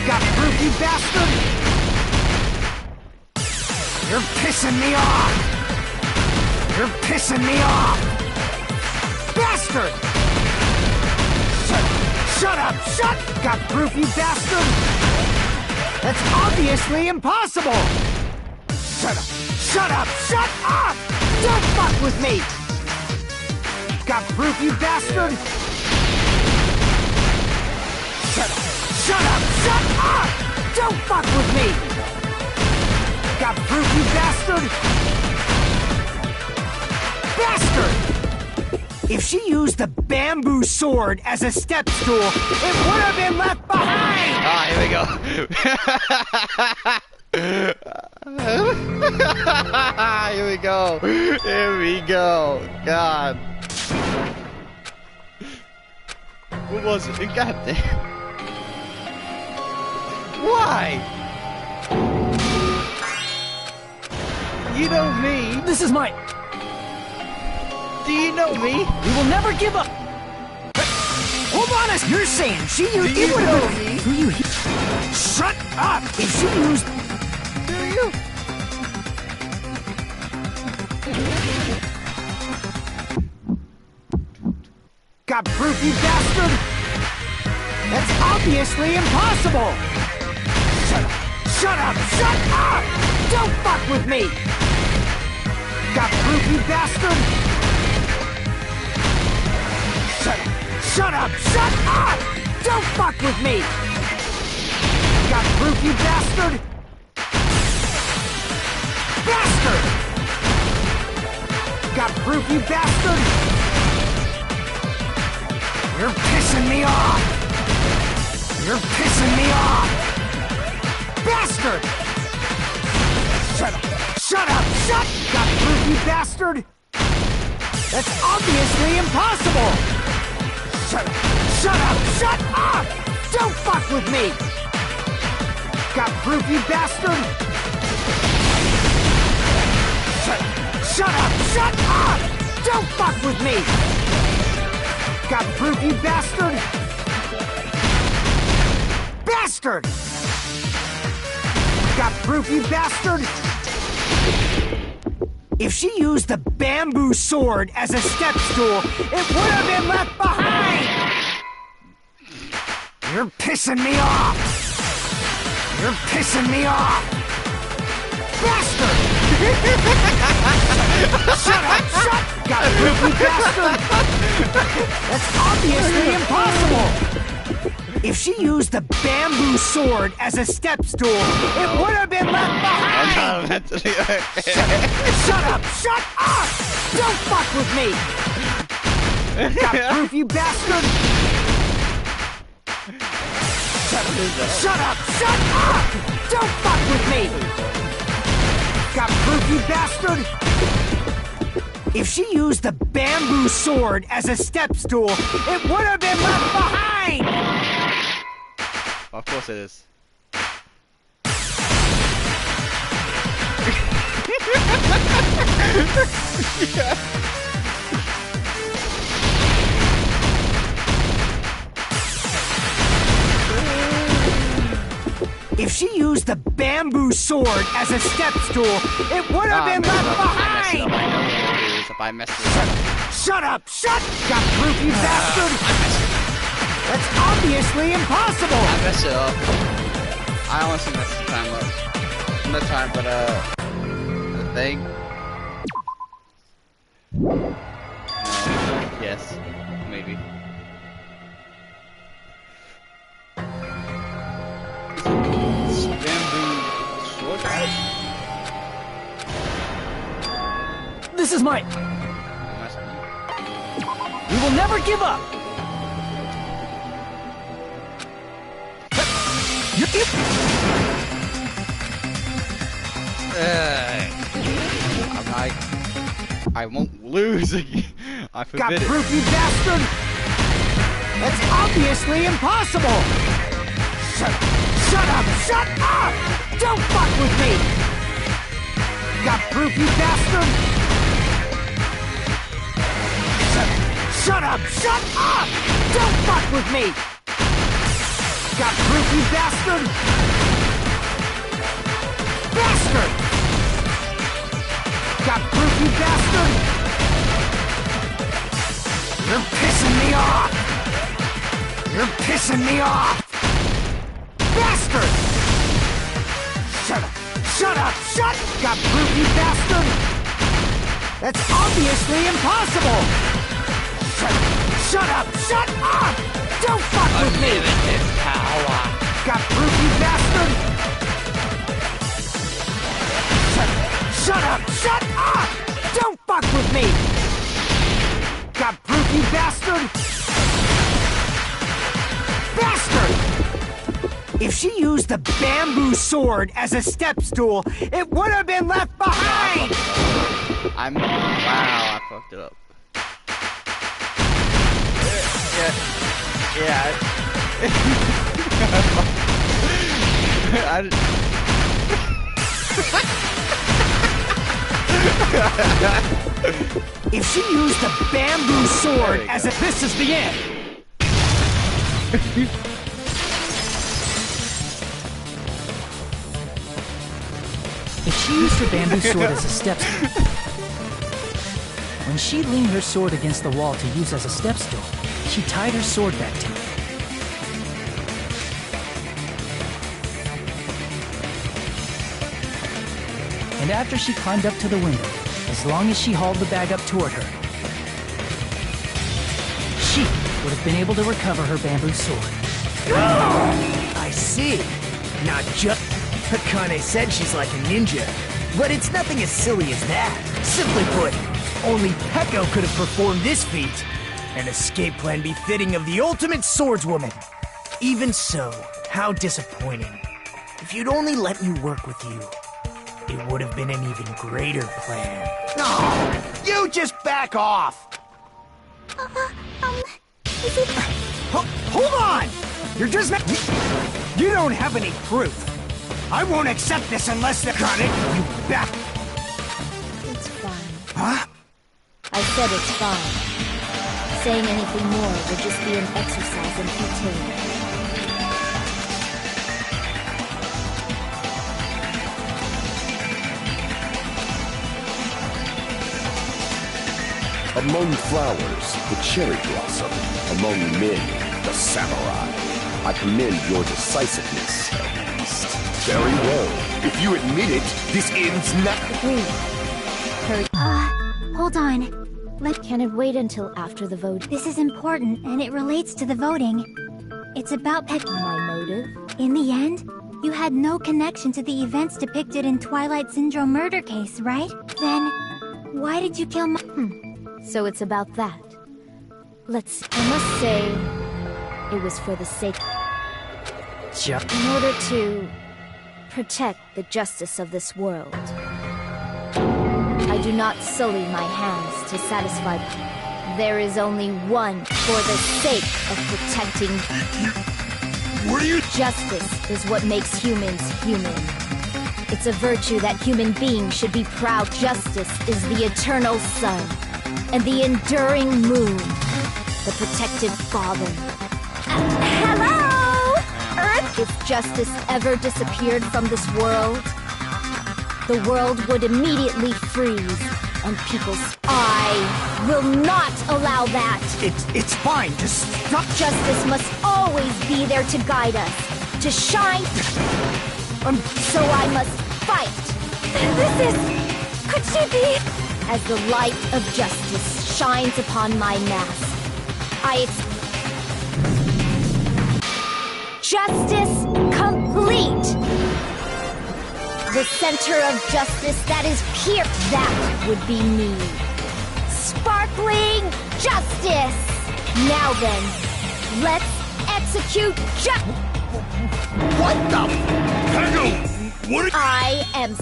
Got proof, you bastard! You're pissing me off! You're pissing me off! Bastard! Shut up! Shut! Got proof, you bastard! That's obviously impossible! Shut up! Shut up! Shut up! Don't fuck with me! Got proof, you bastard! Shut up! Shut up! Shut up! Don't fuck with me! Got proof, you bastard! Bastard! If she used the bamboo sword as a step stool, it would have been left behind! Ah, here we go. Here we go. Here we go. God. What was it? God damn. Why? You know me. This is my... Do you know me? We will never give up! Hold on a... You're saying she used... Do you know me? Shut up! If she used... Do you? Got proof, you bastard? That's obviously impossible! Shut up! Shut up! Shut up! Don't fuck with me! Got proof, you bastard? Shut up! Shut up! Shut up! Don't fuck with me! Got proof, you bastard? Bastard! Got proof, you bastard? You're pissing me off! You're pissing me off! Bastard! Shut up! Shut up! Shut! Got proof, you bastard? That's obviously impossible! Shut up! Shut up! Shut up! Don't fuck with me! Got proof, you bastard? Shut up! Shut up! Shut up! Don't fuck with me! Got proof, you bastard? Bastard! Got proof, you bastard? If she used the bamboo sword as a step stool, it would have been left behind! You're pissing me off! You're pissing me off! Bastard! Shut up! Shut! Got proof, you bastard! That's obviously impossible! If she used the bamboo sword as a step stool, it would have been left behind! Shut up! Shut up! Don't fuck with me! Got proof, you bastard! Shut up! Shut up! Don't fuck with me! Got proof, you bastard? If she used the bamboo sword as a step stool, it would have been left behind! Of course it is. If she used the bamboo sword as a step stool, it would have been left behind! I messed it up. Shut up! Shut! Got proof, you bastard! That's obviously impossible! I messed it up. I honestly messed the time up. Not time, but the thing. No. Yes. Maybe. Bamboo sword guy? This is mine. We will never give up. I won't lose. I forbid Got it. proof, you bastard? That's obviously impossible! Shut up! Shut up! Don't fuck with me! Got proof, you bastard? Shut up! Shut up! Don't fuck with me! Got proof, you bastard? Bastard! Got proof, you bastard? You're pissing me off! You're pissing me off! Bastard! Shut up! Shut up! Shut! Got proof, you bastard? That's obviously impossible! Shut up! Shut up! Don't fuck with me! Got proof, you bastard? Shut up! Shut up! Don't fuck with me! Got proof, you bastard? Bastard! If she used the bamboo sword as a step stool, it would have been left behind! Wow, I fucked it up. Yeah. If she used the bamboo sword as a... This is the end! If she used her bamboo sword as a step stool, when she leaned her sword against the wall to use as a step stool, she tied her sword back to it. And after she climbed up to the window, as long as she hauled the bag up toward her, she would have been able to recover her bamboo sword. I see. Not just... Akane said she's like a ninja, but it's nothing as silly as that. Simply put, only Peko could have performed this feat. An escape plan befitting of the ultimate swordswoman. Even so, how disappointing. If you'd only let me work with you, it would have been an even greater plan. No! You just back off! Is it... Hold on! You're just not... You don't have any proof. I won't accept this unless they're got it, you back... It's fine. Huh? I said it's fine. Saying anything more would just be an exercise in futility. Among flowers, the cherry blossom. Among men, the samurai. I commend your decisiveness, at least. Very well. If you admit it, this ends now. Wait. Hurry. Hold on. Can it wait until after the vote? This is important, and it relates to the voting. It's about My motive? In the end, you had no connection to the events depicted in Twilight Syndrome murder case, right? Then, why did you kill So it's about that. I must say, it was for the sake... In order to protect the justice of this world. I do not sully my hands to satisfy... There is only one for the sake of protecting... What are you... Justice is what makes humans human. It's a virtue that human beings should be proud. Justice is the eternal sun and the enduring moon, the protective father. Hello? Earth? If justice ever disappeared from this world, the world would immediately freeze and people's... I will not allow that! It's fine, just stop. Justice must always be there to guide us, to shine... So I must fight! Could she be... As the light of justice shines upon my mask, Justice complete! The center of justice that is pure. That would be me. Sparkling justice! Now then, let's execute What the... Peggle! What... I am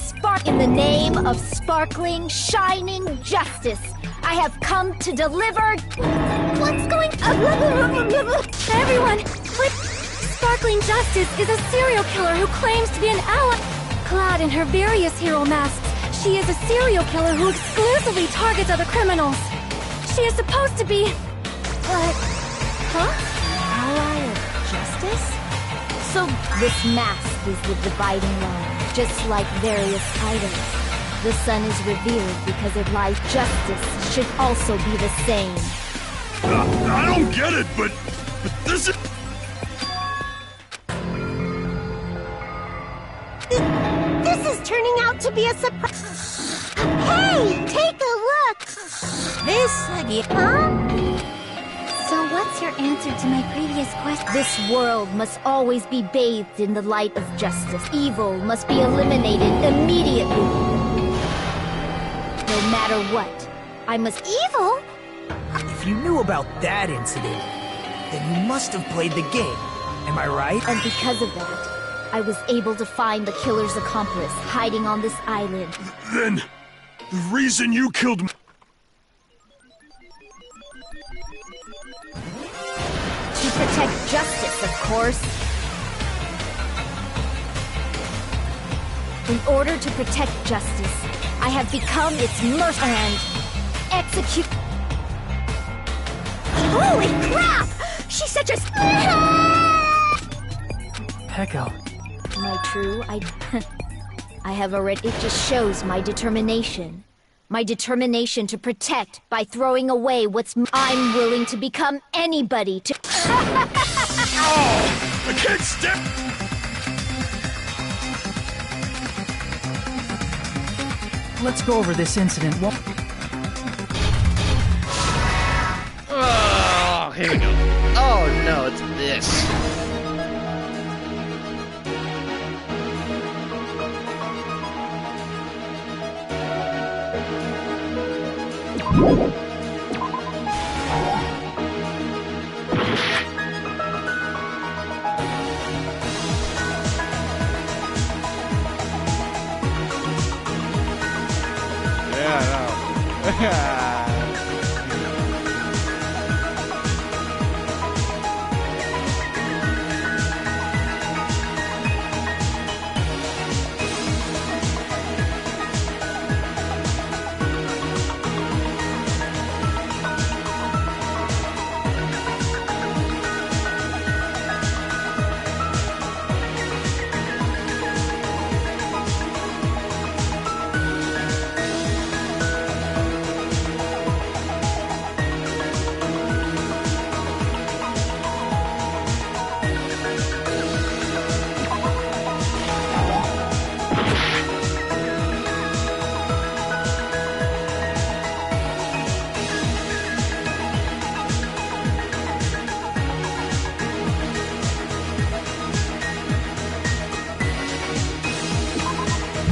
in the name of sparkling, shining justice. I have come to deliver... What's going... Everyone, Sparkling Justice is a serial killer who claims to be an ally. Clad in her various hero masks, she is a serial killer who exclusively targets other criminals. She is supposed to be... Ally of justice? So this mask is the dividing line, just like various items. The sun is revered because it lies. Justice should also be the same. I don't get it, but this is... This is turning out to be a surprise. Hey, take a look. Huh? So what's your answer to my previous question? This world must always be bathed in the light of justice. Evil must be eliminated immediately. No matter what, I must... Evil? If you knew about that incident, then you must have played the game. Am I right? And because of that, I was able to find the killer's accomplice hiding on this island. Then, the reason you killed me... To protect justice, of course. In order to protect justice, I have become its mercy and execute... Holy crap! She's such a... Peko. My true, I have already... It just shows my determination. My determination to protect by throwing away what's... I'm willing to become anybody to... Oh! I can't step... Let's go over this incident. Oh, here we go. Oh no, it's this. Yeah,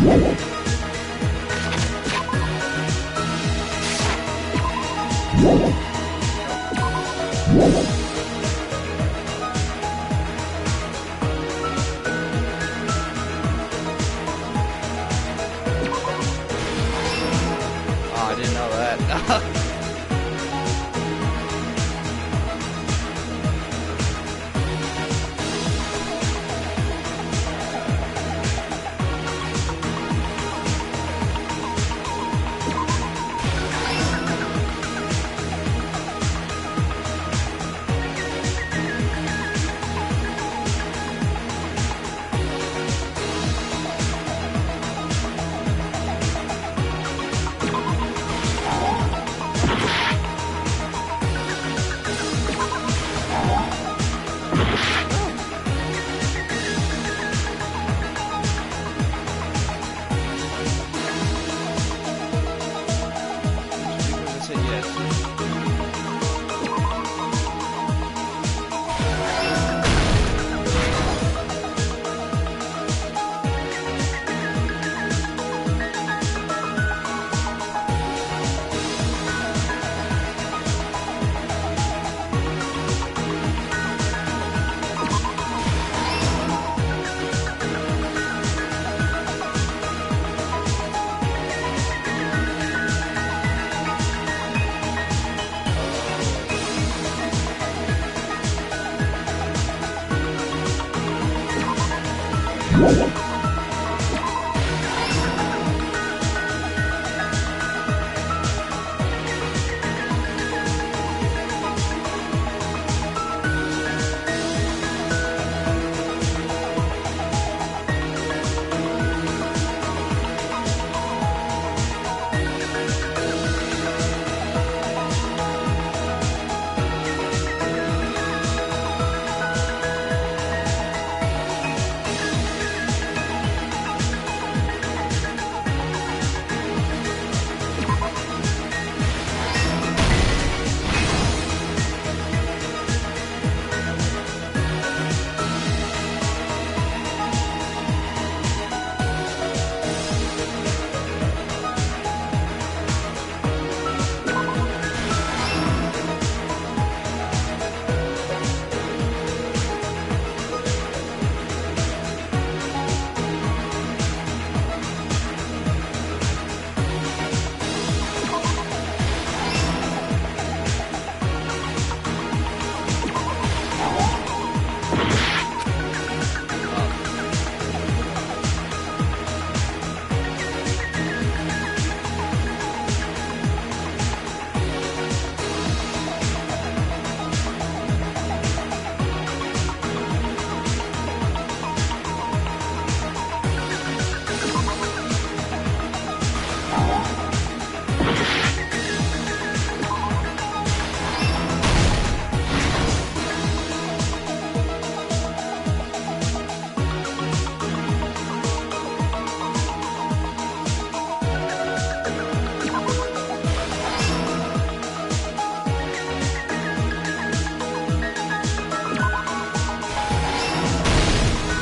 Oh, I didn't know that.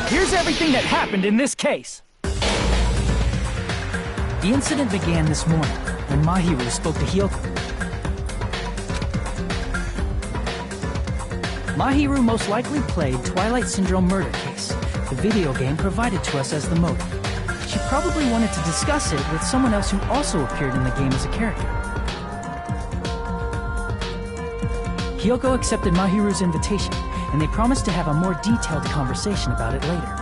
Here's everything that happened in this case. The incident began this morning when Mahiru spoke to Hyoko. Mahiru most likely played Twilight Syndrome Murder Case, the video game provided to us as the motive. She probably wanted to discuss it with someone else who also appeared in the game as a character. Hyoko accepted Mahiru's invitation, and they promised to have a more detailed conversation about it later.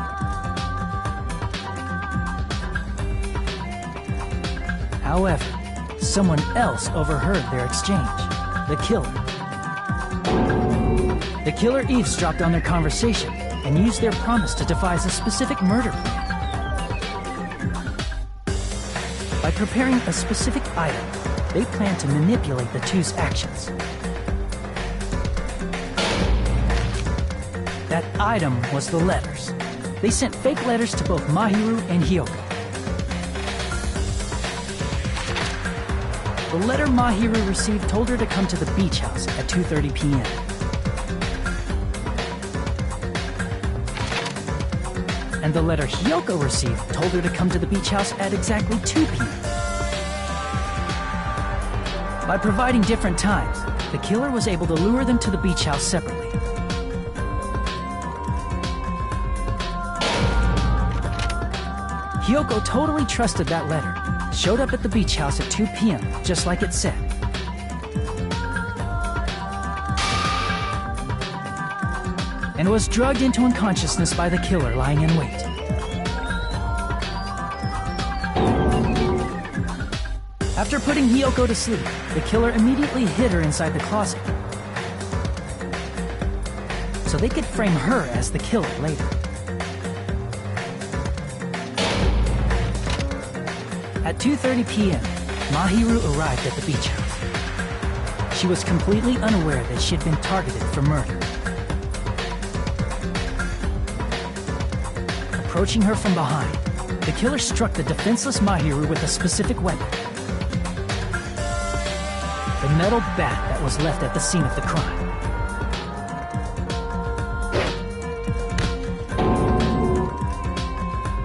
However, someone else overheard their exchange. The killer. The killer eavesdropped on their conversation and used their promise to devise a specific murder plan. By preparing a specific item, they planned to manipulate the two's actions. That item was the letters. They sent fake letters to both Mahiru and Hyoko. The letter Mahiru received told her to come to the beach house at 2:30 p.m. and the letter Hiyoko received told her to come to the beach house at exactly 2 p.m. By providing different times, the killer was able to lure them to the beach house separately. Hiyoko totally trusted that letter, showed up at the beach house at 2 p.m., just like it said. And was drugged into unconsciousness by the killer lying in wait. After putting Hiyoko to sleep, the killer immediately hid her inside the closet, so they could frame her as the killer later. At 2:30 p.m., Mahiru arrived at the beach house. She was completely unaware that she had been targeted for murder. Approaching her from behind, the killer struck the defenseless Mahiru with a specific weapon. The metal bat that was left at the scene of the crime.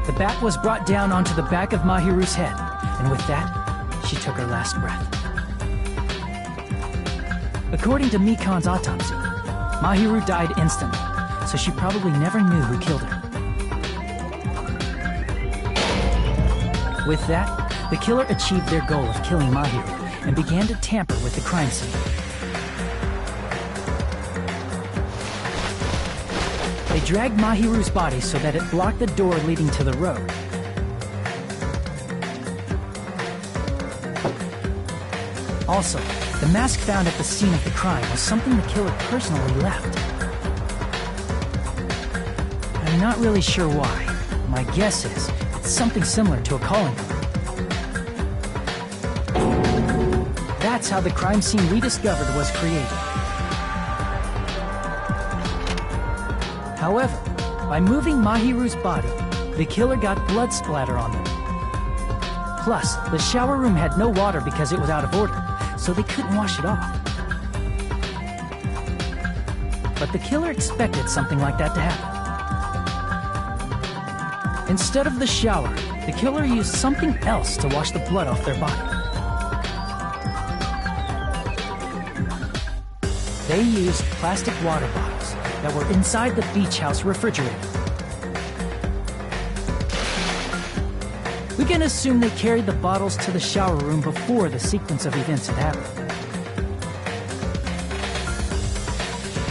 The bat was brought down onto the back of Mahiru's head, and with that, she took her last breath. According to Mikan's autopsy, Mahiru died instantly, so she probably never knew who killed her. With that, the killer achieved their goal of killing Mahiru and began to tamper with the crime scene. They dragged Mahiru's body so that it blocked the door leading to the road. Also, the mask found at the scene of the crime was something the killer personally left. I'm not really sure why. My guess is it's something similar to a calling card. That's how the crime scene we discovered was created. However, by moving Mahiru's body, the killer got blood splatter on them. Plus, the shower room had no water because it was out of order, so they couldn't wash it off. But the killer expected something like that to happen. Instead of the shower, the killer used something else to wash the blood off their body. They used plastic water bottles that were inside the beach house refrigerator. We can assume they carried the bottles to the shower room before the sequence of events had happened.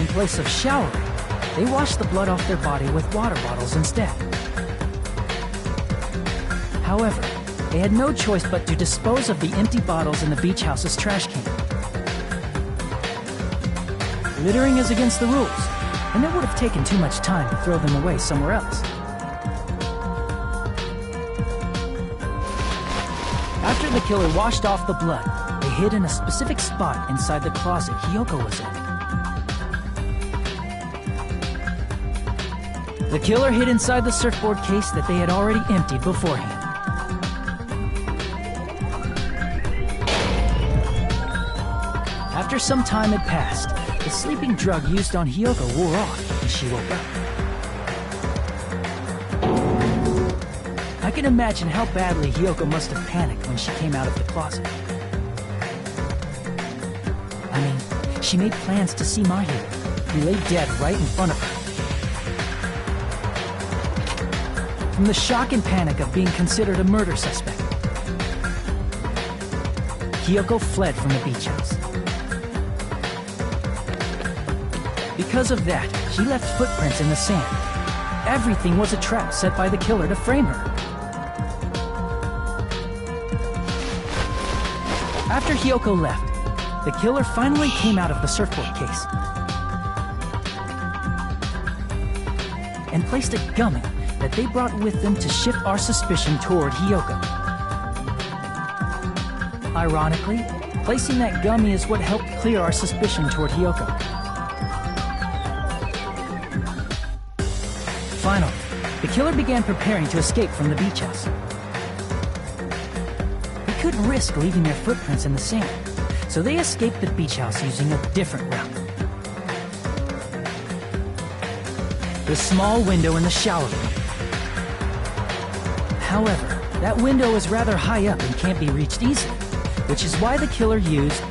In place of showering, they washed the blood off their body with water bottles instead. However, they had no choice but to dispose of the empty bottles in the beach house's trash can. Littering is against the rules, and it would have taken too much time to throw them away somewhere else. After the killer washed off the blood, they hid in a specific spot inside the closet Hiyoko was in. The killer hid inside the surfboard case that they had already emptied beforehand. After some time had passed, the sleeping drug used on Hiyoko wore off, and she woke up. I can imagine how badly Hiyoko must have panicked when she came out of the closet. I mean, she made plans to see Mahiru, who lay dead right in front of her. From the shock and panic of being considered a murder suspect, Hiyoko fled from the beach house. Because of that, she left footprints in the sand. Everything was a trap set by the killer to frame her. After Hiyoko left, the killer finally came out of the surfboard case and placed a gummy that they brought with them to shift our suspicion toward Hiyoko. Ironically, placing that gummy is what helped clear our suspicion toward Hiyoko. Finally, the killer began preparing to escape from the beach house. They couldn't risk leaving their footprints in the sand, so they escaped the beach house using a different route. The small window in the shower room. However, that window is rather high up and can't be reached easily, which is why the killer used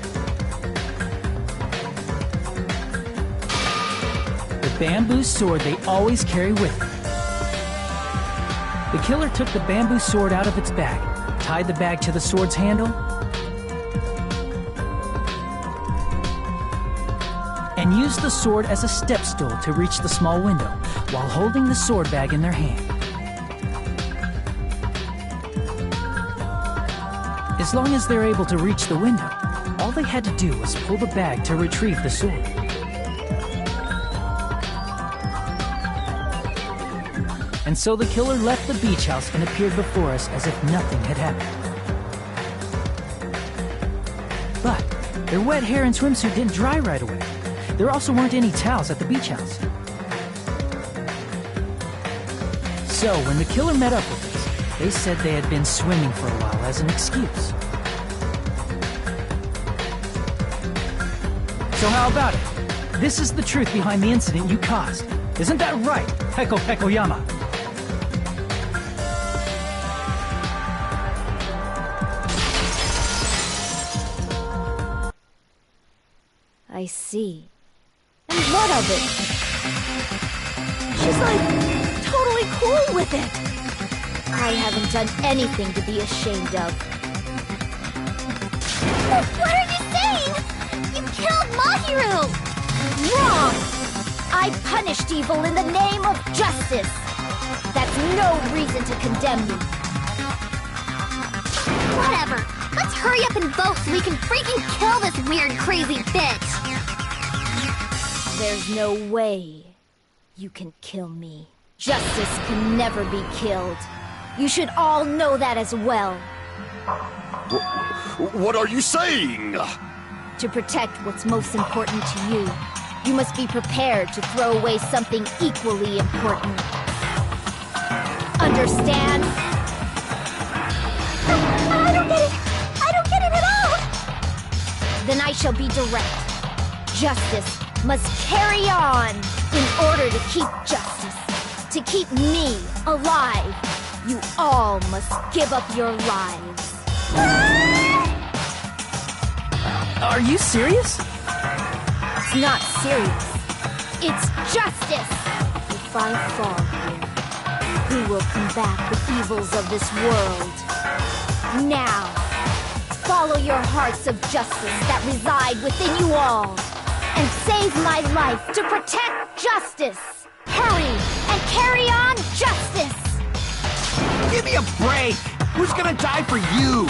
the bamboo sword they always carry with them. The killer took the bamboo sword out of its bag, tied the bag to the sword's handle, and used the sword as a step stool to reach the small window while holding the sword bag in their hand. As long as they're able to reach the window, all they had to do was pull the bag to retrieve the sword. And so the killer left the beach house and appeared before us as if nothing had happened. But their wet hair and swimsuit didn't dry right away. There also weren't any towels at the beach house. So when the killer met up with us, they said they had been swimming for a while as an excuse. So how about it? This is the truth behind the incident you caused. Isn't that right, Peko Pekoyama? I see. And what of it? She's like, totally cool with it. I haven't done anything to be ashamed of. What are you saying? You killed Mahiru! Wrong! I punished evil in the name of justice. That's no reason to condemn me. Whatever. Let's hurry up and vote so we can freaking kill this weird, crazy bitch! There's no way you can kill me. Justice can never be killed. You should all know that as well. What are you saying? To protect what's most important to you, you must be prepared to throw away something equally important. Understand? I don't get it! I don't get it at all! Then I shall be direct. Justice must carry on in order to keep justice. To keep me alive, you all must give up your lives. Are you serious? It's not serious. It's justice. If I fall here, who will combat the evils of this world? Now, follow your hearts of justice that reside within you all, and save my life to protect justice. Hurry and carry on justice. Give me a break! Who's gonna die for you?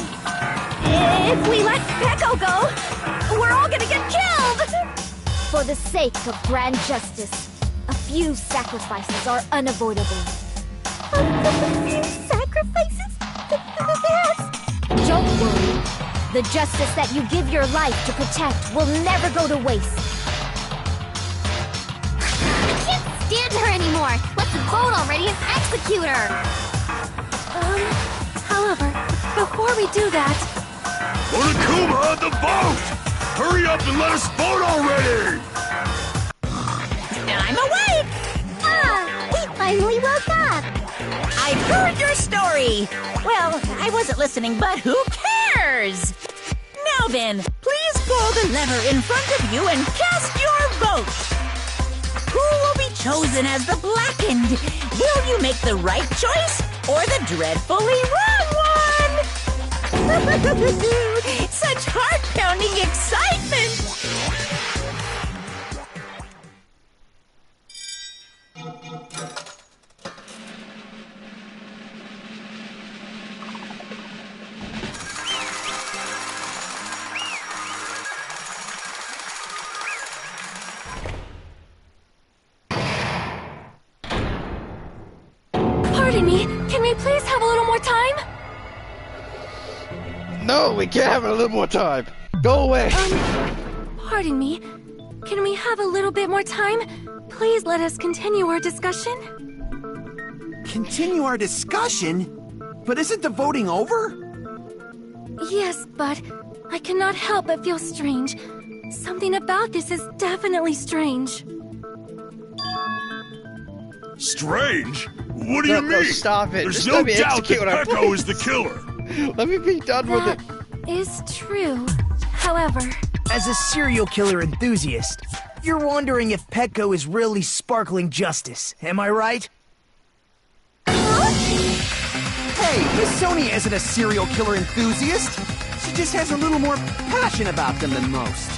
If we let Peko go, we're all gonna get killed! For the sake of grand justice, a few sacrifices are unavoidable. A few sacrifices? That's... Don't worry. The justice that you give your life to protect will never go to waste. I can't stand her anymore! Let's vote already and execute her! However, before we do that... Monokuma, the vote! Hurry up and let us vote already! I'm awake! we finally woke up! I've heard your story! Well, I wasn't listening, but who cares? Now then, please pull the lever in front of you and cast your vote! Who will be chosen as the blackened? Will you make the right choice or the dreadfully wrong one? Such heart-pounding excitement! Pardon me, can we please have a little more time? No, we can't have it a little more time. Go away. Pardon me, can we have a little bit more time? Please let us continue our discussion. Continue our discussion? But isn't the voting over? Yes, but I cannot help but feel strange. Something about this is definitely strange. Strange? What do you No, mean? stop it. There's Just no let me doubt that execute what I Pecco want. is the killer. Let me be done with That it. is true. However, As a serial killer enthusiast, you're wondering if Petco is really sparkling justice, am I right? Hey, Miss Sonia isn't a serial killer enthusiast. She just has a little more passion about them than most.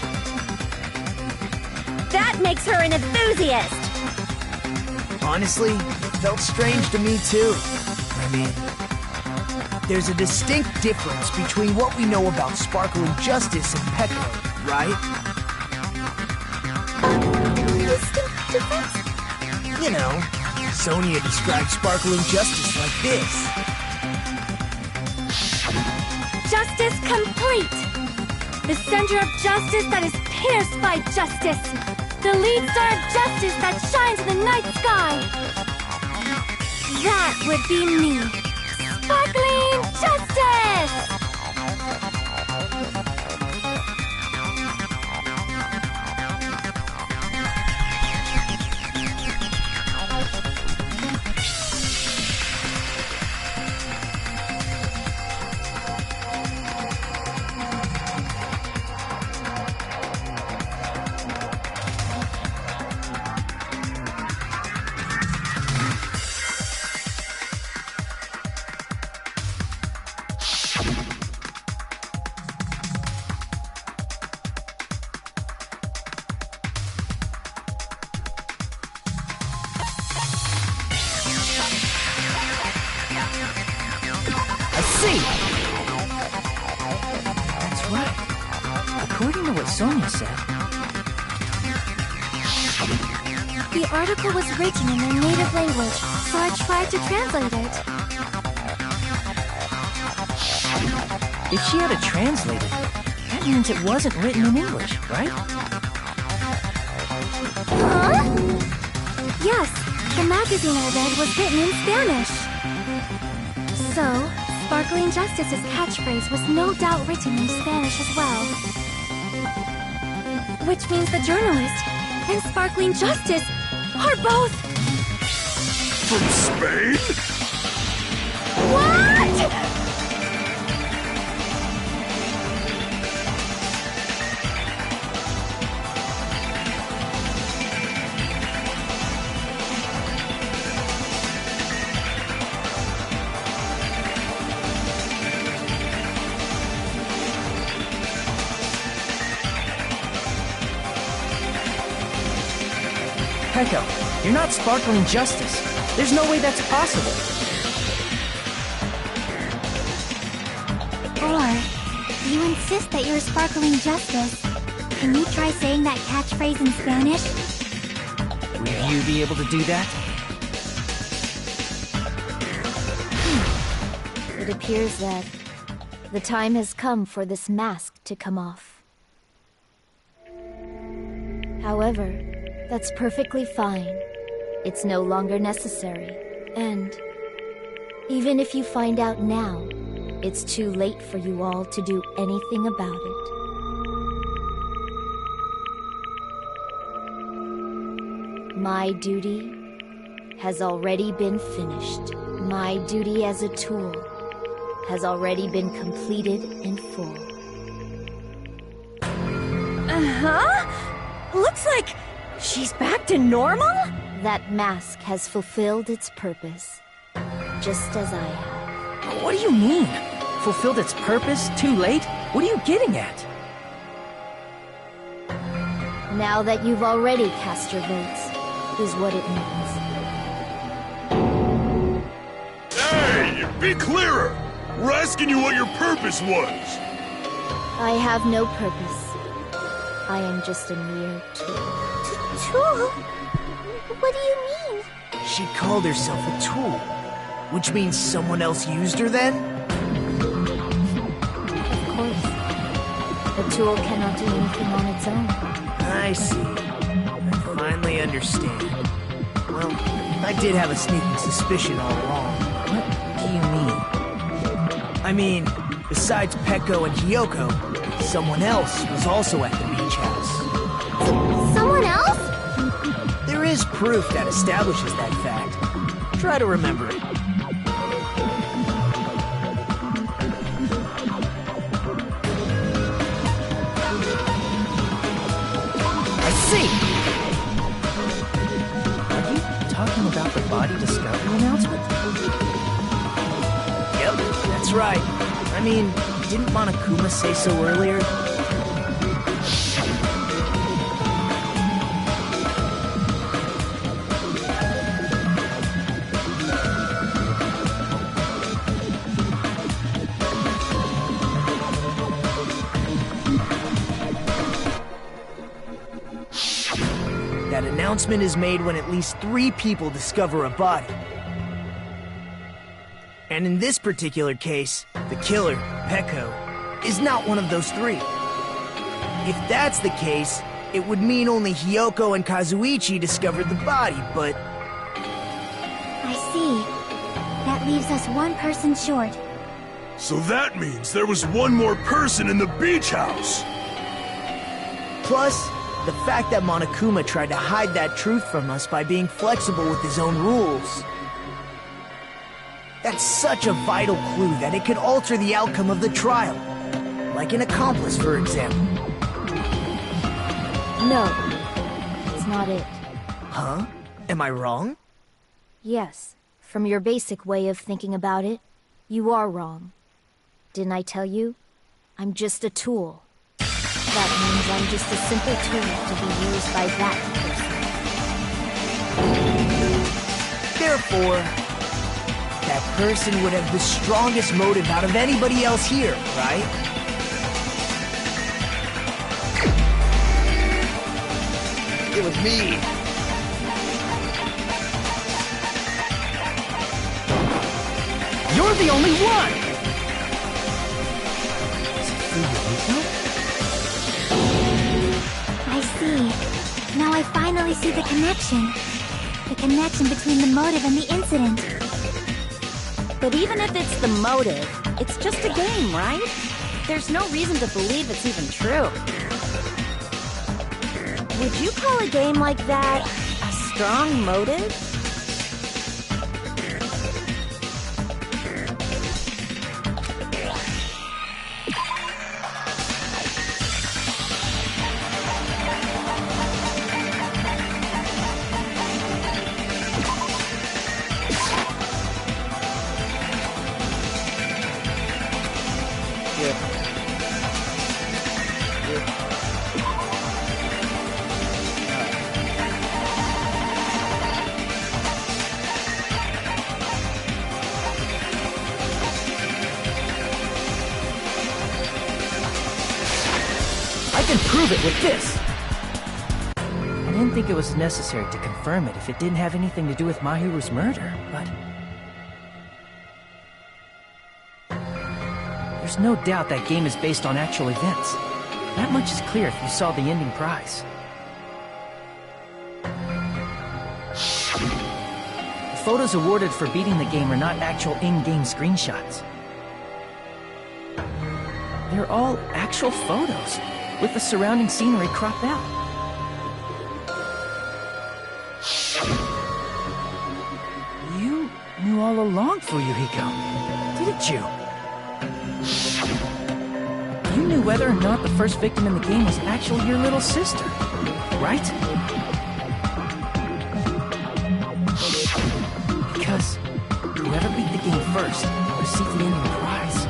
That makes her an enthusiast! Honestly, it felt strange to me too. I mean, there's a distinct difference between what we know about sparkling justice and Petco, right? distinct difference? You know, Sonia described sparkling justice like this. Justice complete! The center of justice that is pierced by justice! The lead star of justice that shines in the night sky! That would be me! Sparkling Justice! I see! That's right. According to what Sonia said, The article was written in their native language, so I tried to translate it. if she had it translated, that means it wasn't written in English, right? Huh? Yes, the magazine I read was written in Spanish. So, Sparkling Justice's catchphrase was no doubt written in Spanish as well. Which means the journalist and Sparkling Justice are both... From Spain? What?! Petco, you're not sparkling justice. There's no way that's possible. Or, you insist that you're Sparkling Justice. Can you try saying that catchphrase in Spanish? Will you be able to do that? It appears that the time has come for this mask to come off. However, that's perfectly fine. It's no longer necessary. And even if you find out now, it's too late for you all to do anything about it. My duty has already been finished. My duty as a tool has already been completed in full. Uh-huh? Looks like she's back to normal? That mask has fulfilled its purpose, just as I have. What do you mean? Fulfilled its purpose? Too late? What are you getting at? Now that you've already cast your votes, is what it means. Hey, be clearer! We're asking you what your purpose was! I have no purpose. I am just a mere tool. Tool? What do you mean? She called herself a tool, which means someone else used her then? Of course. A tool cannot do anything on its own. I see. I finally understand. Well, I did have a sneaking suspicion all along. What do you mean? I mean, besides Petco and Hiyoko, someone else was also at the beach house. Someone else? There is proof that establishes that fact. Try to remember it. I see! Are you talking about the body discovery announcement? Yep, that's right. I mean, didn't Monokuma say so earlier? That announcement is made when at least 3 people discover a body. And in this particular case, the killer, Peko, is not one of those 3. If that's the case, it would mean only Hiyoko and Kazuichi discovered the body, but... I see. That leaves us 1 person short. So that means there was one more person in the beach house! Plus, the fact that Monokuma tried to hide that truth from us by being flexible with his own rules. That's such a vital clue that it could alter the outcome of the trial. Like an accomplice, for example. No, it's not it. Huh? Am I wrong? Yes, from your basic way of thinking about it, you are wrong. Didn't I tell you? I'm just a tool. That means I'm just a simple tool to be used by that person. Therefore, that person would have the strongest motive out of anybody else here, right? It was me. You're the only one! I see. Now I finally see the connection. The connection between the motive and the incident. But even if it's the motive, it's just a game, right? There's no reason to believe it's even true. Would you call a game like that a strong motive? I can prove it with this! I didn't think it was necessary to confirm it if it didn't have anything to do with Mahiru's murder, but... There's no doubt that game is based on actual events. That much is clear if you saw the ending prize. The photos awarded for beating the game are not actual in-game screenshots. They're all actual photos, with the surrounding scenery cropped out. You knew all along, Fuyuhiko, didn't you? You knew whether or not the first victim in the game was actually your little sister, right? Because whoever beat the game first received the ending prize.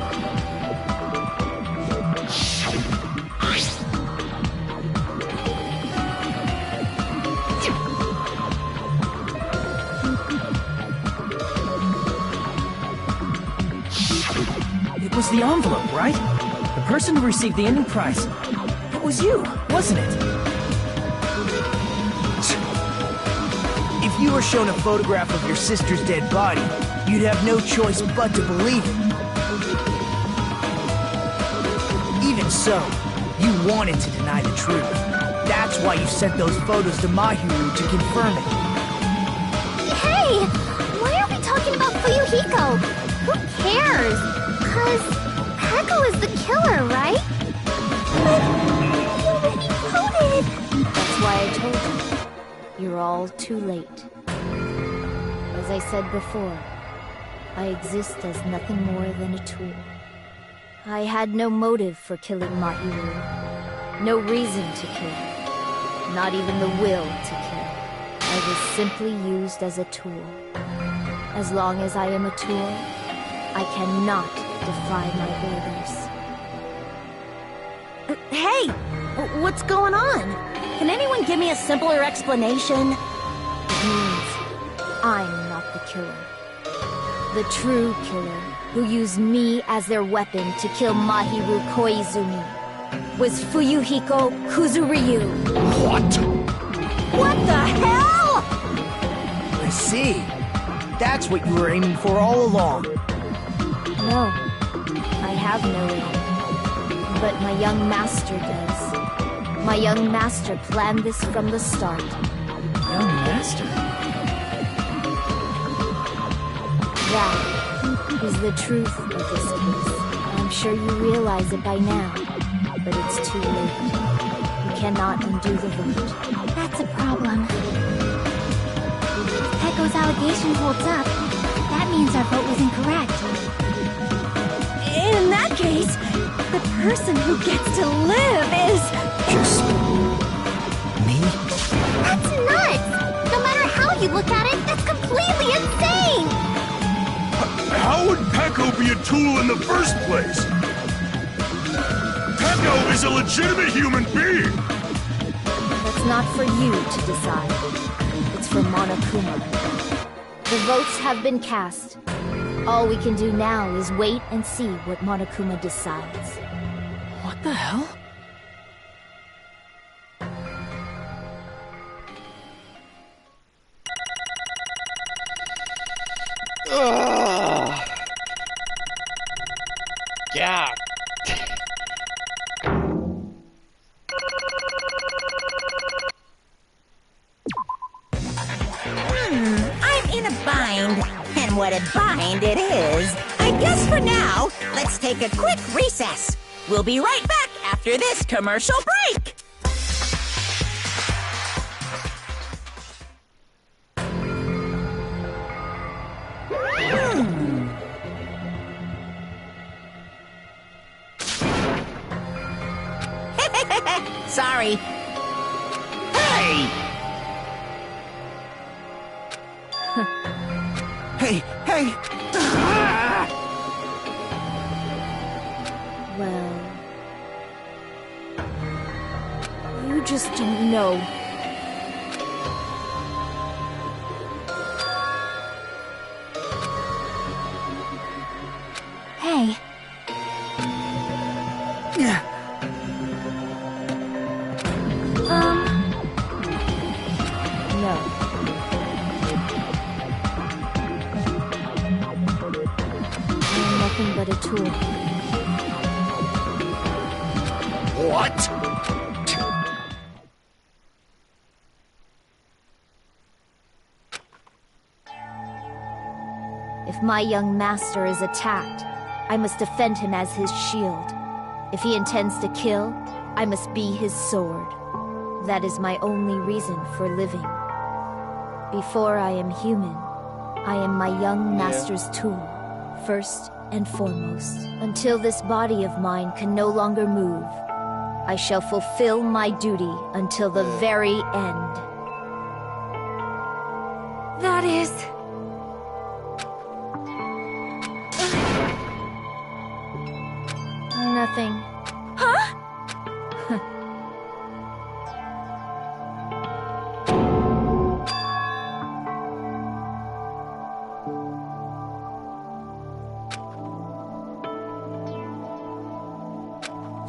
It was the envelope, right? The person who received the ending prize. It was you, wasn't it? If you were shown a photograph of your sister's dead body, you'd have no choice but to believe it. Even so, you wanted to deny the truth. That's why you sent those photos to Mahiru to confirm it. Hey! Why are we talking about Fuyuhiko? Who cares? 'Cause Peko is the killer, right? But he already voted! That's why I told you. You're all too late. As I said before, I exist as nothing more than a tool. I had no motive for killing Mahiru. No reason to kill. Not even the will to kill. I was simply used as a tool. As long as I am a tool, I cannot defy my orders. Hey! What's going on? Can anyone give me a simpler explanation? It means I'm not the killer. The true killer, who used me as their weapon to kill Mahiru Koizumi, was Fuyuhiko Kuzuryu. What? What the hell? I see. That's what you were aiming for all along. No, I have no aim. But my young master does. My young master planned this from the start. Young master? That is the truth of this case. I'm sure you realize it by now, but it's too late. You cannot undo the vote. That's a problem. If Pecco's allegation holds up, that means our vote was incorrect. In that case, the person who gets to live is... Just... me? That's nuts! No matter how you look at it, that's completely insane! How would Pecco be a tool in the first place? Pecco is a legitimate human being! That's not for you to decide. It's for Monokuma. The votes have been cast. All we can do now is wait and see what Monokuma decides. What the hell? Ugh. Yeah. I'm in a bind. And what a bind it is. I guess for now, let's take a quick recess. We'll be right back after this commercial break. Sorry. Hey! Hey, hey! Ah! Well... you just don't know. Hey, No. I am nothing but a tool. What? If my young master is attacked, I must defend him as his shield. If he intends to kill, I must be his sword. That is my only reason for living. Before I am human, I am my young master's tool, first and foremost. Until this body of mine can no longer move, I shall fulfill my duty until the very end. that is... Nothing. Huh?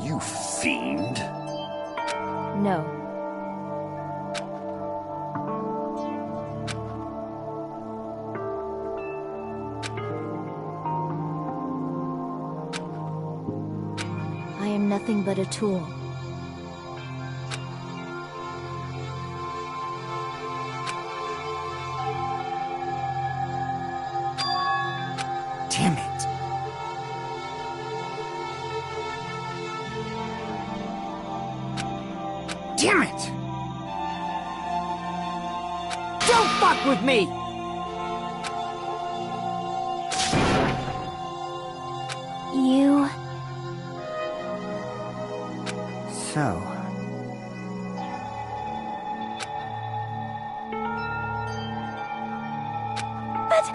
You fiend. No. I am nothing but a tool. Damn it. Damn it! fuck with me! You... So... But...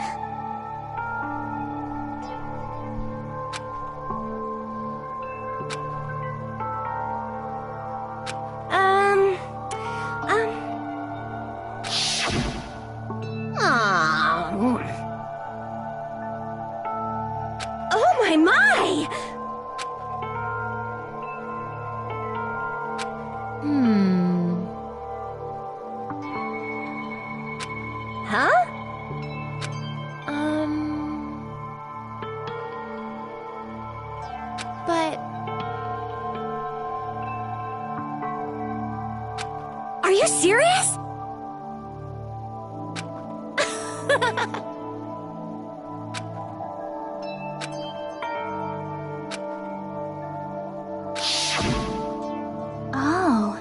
Oh my my! Huh? But... Are you serious? Oh.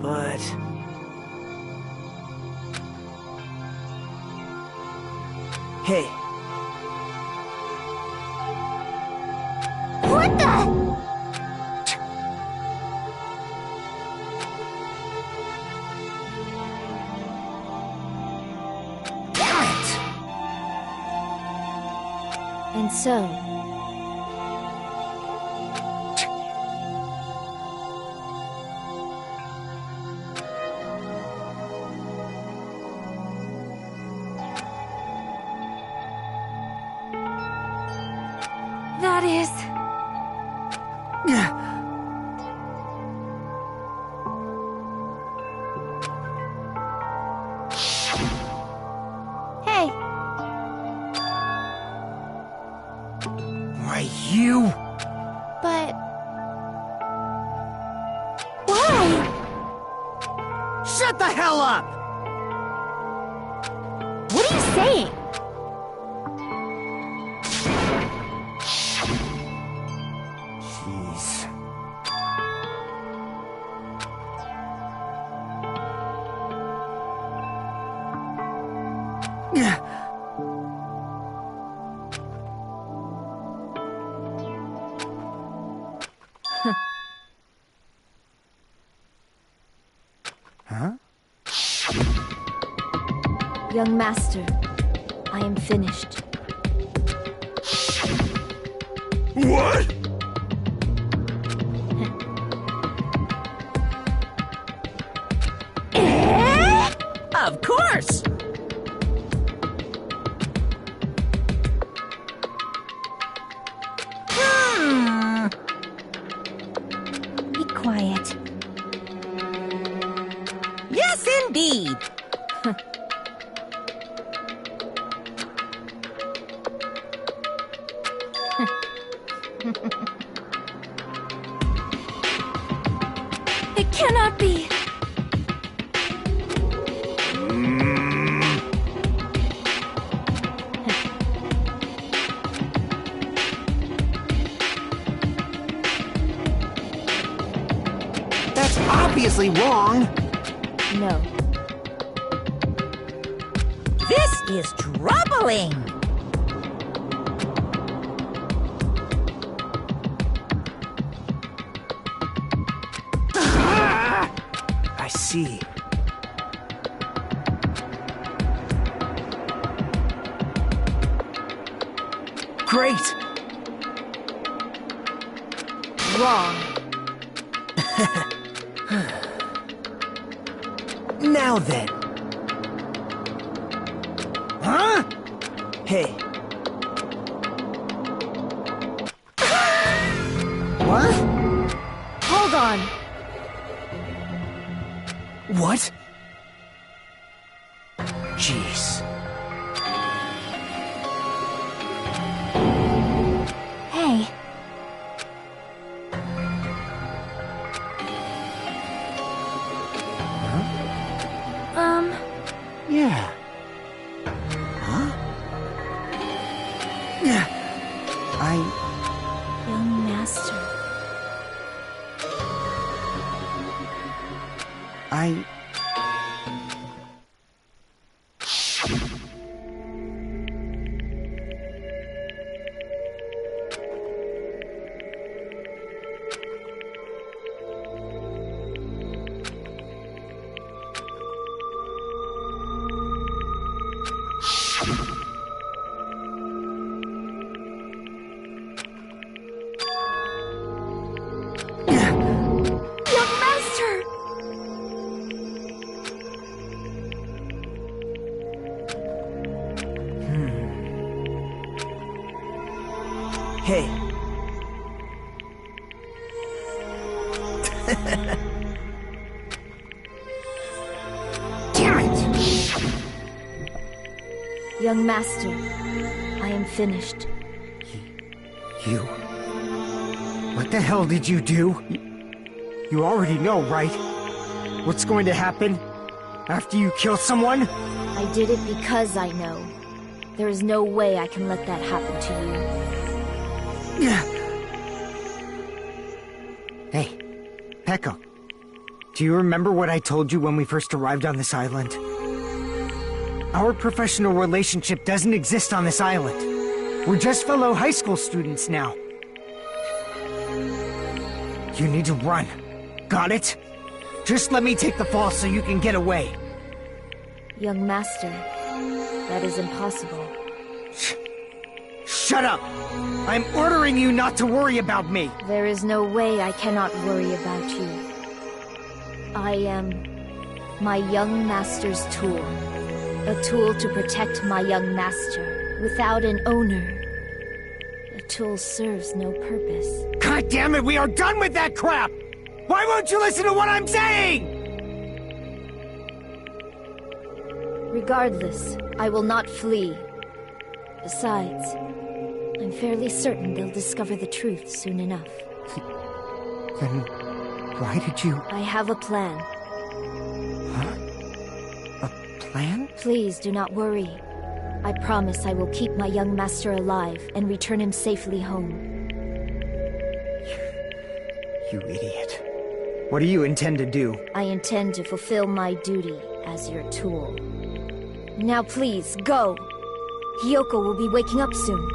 But... Hey, What the? damn it! And so, That is... Hey, Why, you... but... Why? Shut the hell up! What are you saying? Jeez. Huh? young master, I am finished. What? Of course! Be quiet. Yes, indeed! It cannot be. That's obviously wrong! No. This is troubling! I see. Great! Wrong. Now then. Huh? Hey. What? Hold on. What? Jeez. Hey. Yeah. Huh? Yeah. Young master. Hey. Damn it! Young master, I am finished. You... What the hell did you do? You already know, right? What's going to happen after you kill someone? I did it because I know. There is no way I can let that happen to you. Hey, Pekko. Do you remember what I told you when we first arrived on this island? Our professional relationship doesn't exist on this island. We're just fellow high school students now. You need to run. Got it? Just let me take the fall so you can get away. Young master, that is impossible. Shut up! I'm ordering you not to worry about me! There is no way I cannot worry about you. I am my young master's tool. A tool to protect my young master. Without an owner, the tool serves no purpose. God damn it, we are done with that crap! Why won't you listen to what I'm saying?! Regardless, I will not flee. Besides, I'm fairly certain they'll discover the truth soon enough. Then, why did you... I have a plan. Huh? A plan? Please do not worry. I promise I will keep my young master alive and return him safely home. You idiot. What do you intend to do? I intend to fulfill my duty as your tool. Now please, go! Hiyoko will be waking up soon.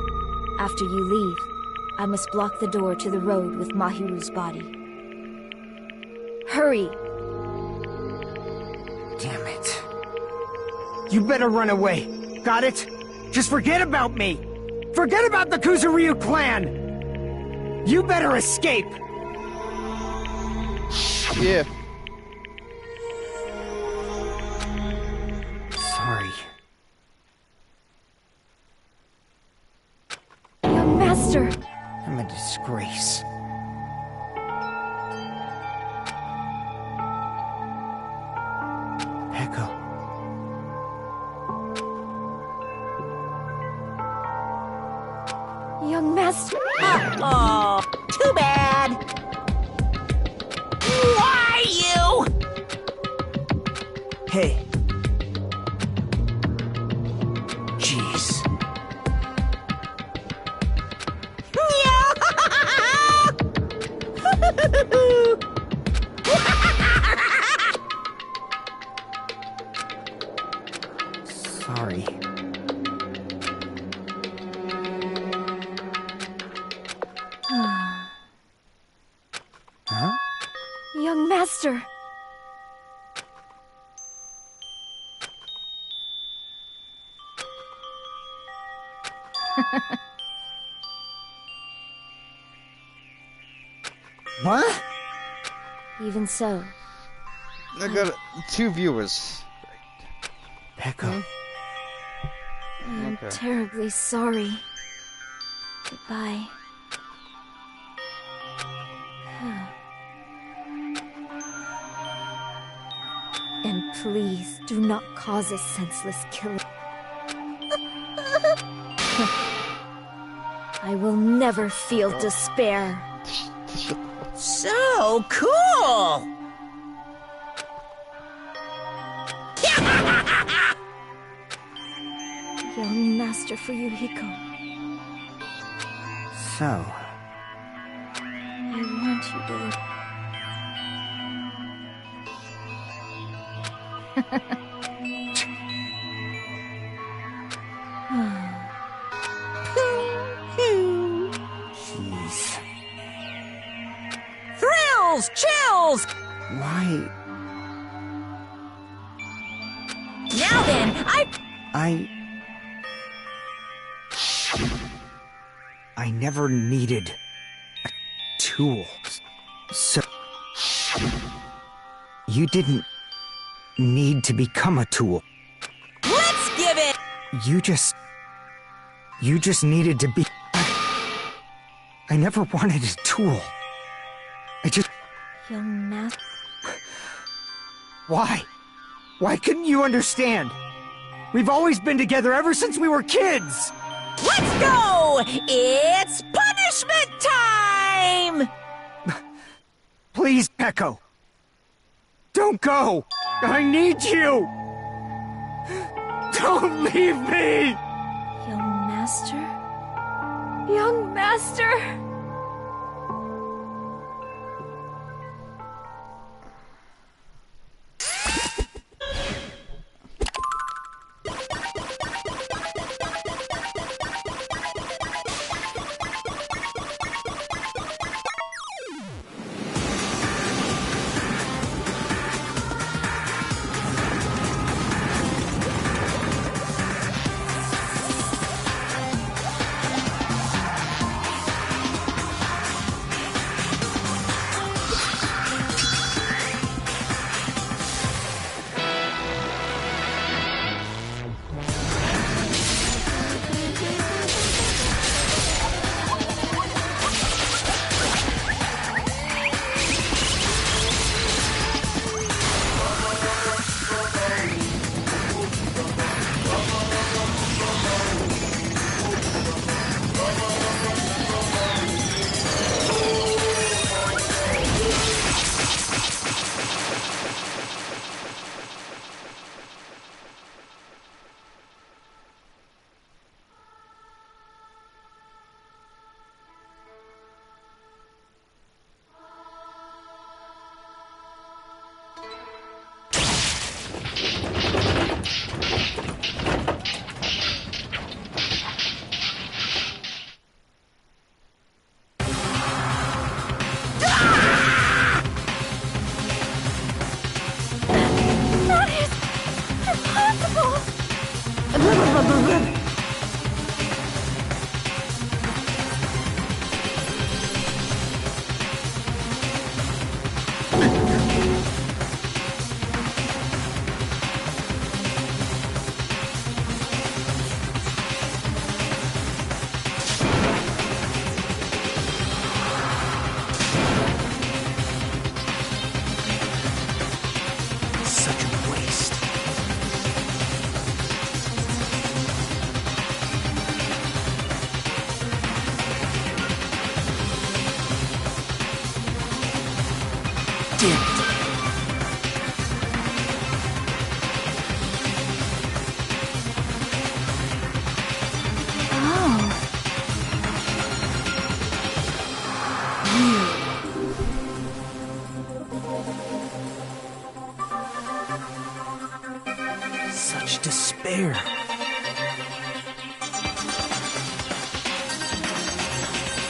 After you leave, I must block the door to the road with Mahiru's body. Hurry! Damn it. You better run away. Got it? Just forget about me! Forget about the Kuzuryu clan! You better escape! Yeah. Sorry. Young master! I'm a disgrace. Pekko. Young master! Oh, too bad. Why you? Hey. Jeez. Sorry. Huh? Young master! What? Even so, I got 2 viewers. Pekko. I'm Okay. terribly sorry. Goodbye. And please do not cause a senseless killing. I will never feel despair. So cool! Young master Fuyuhiko, So, I want you to... I never needed a tool. So... You didn't need to become a tool. Let's give it! You just needed to be... I never wanted a tool. I just... Young master. Why? Why couldn't you understand? We've always been together ever since we were kids! Let's go! It's punishment time! Please, Echo. Don't go! I need you! Don't leave me! Young master? Young master? Such despair.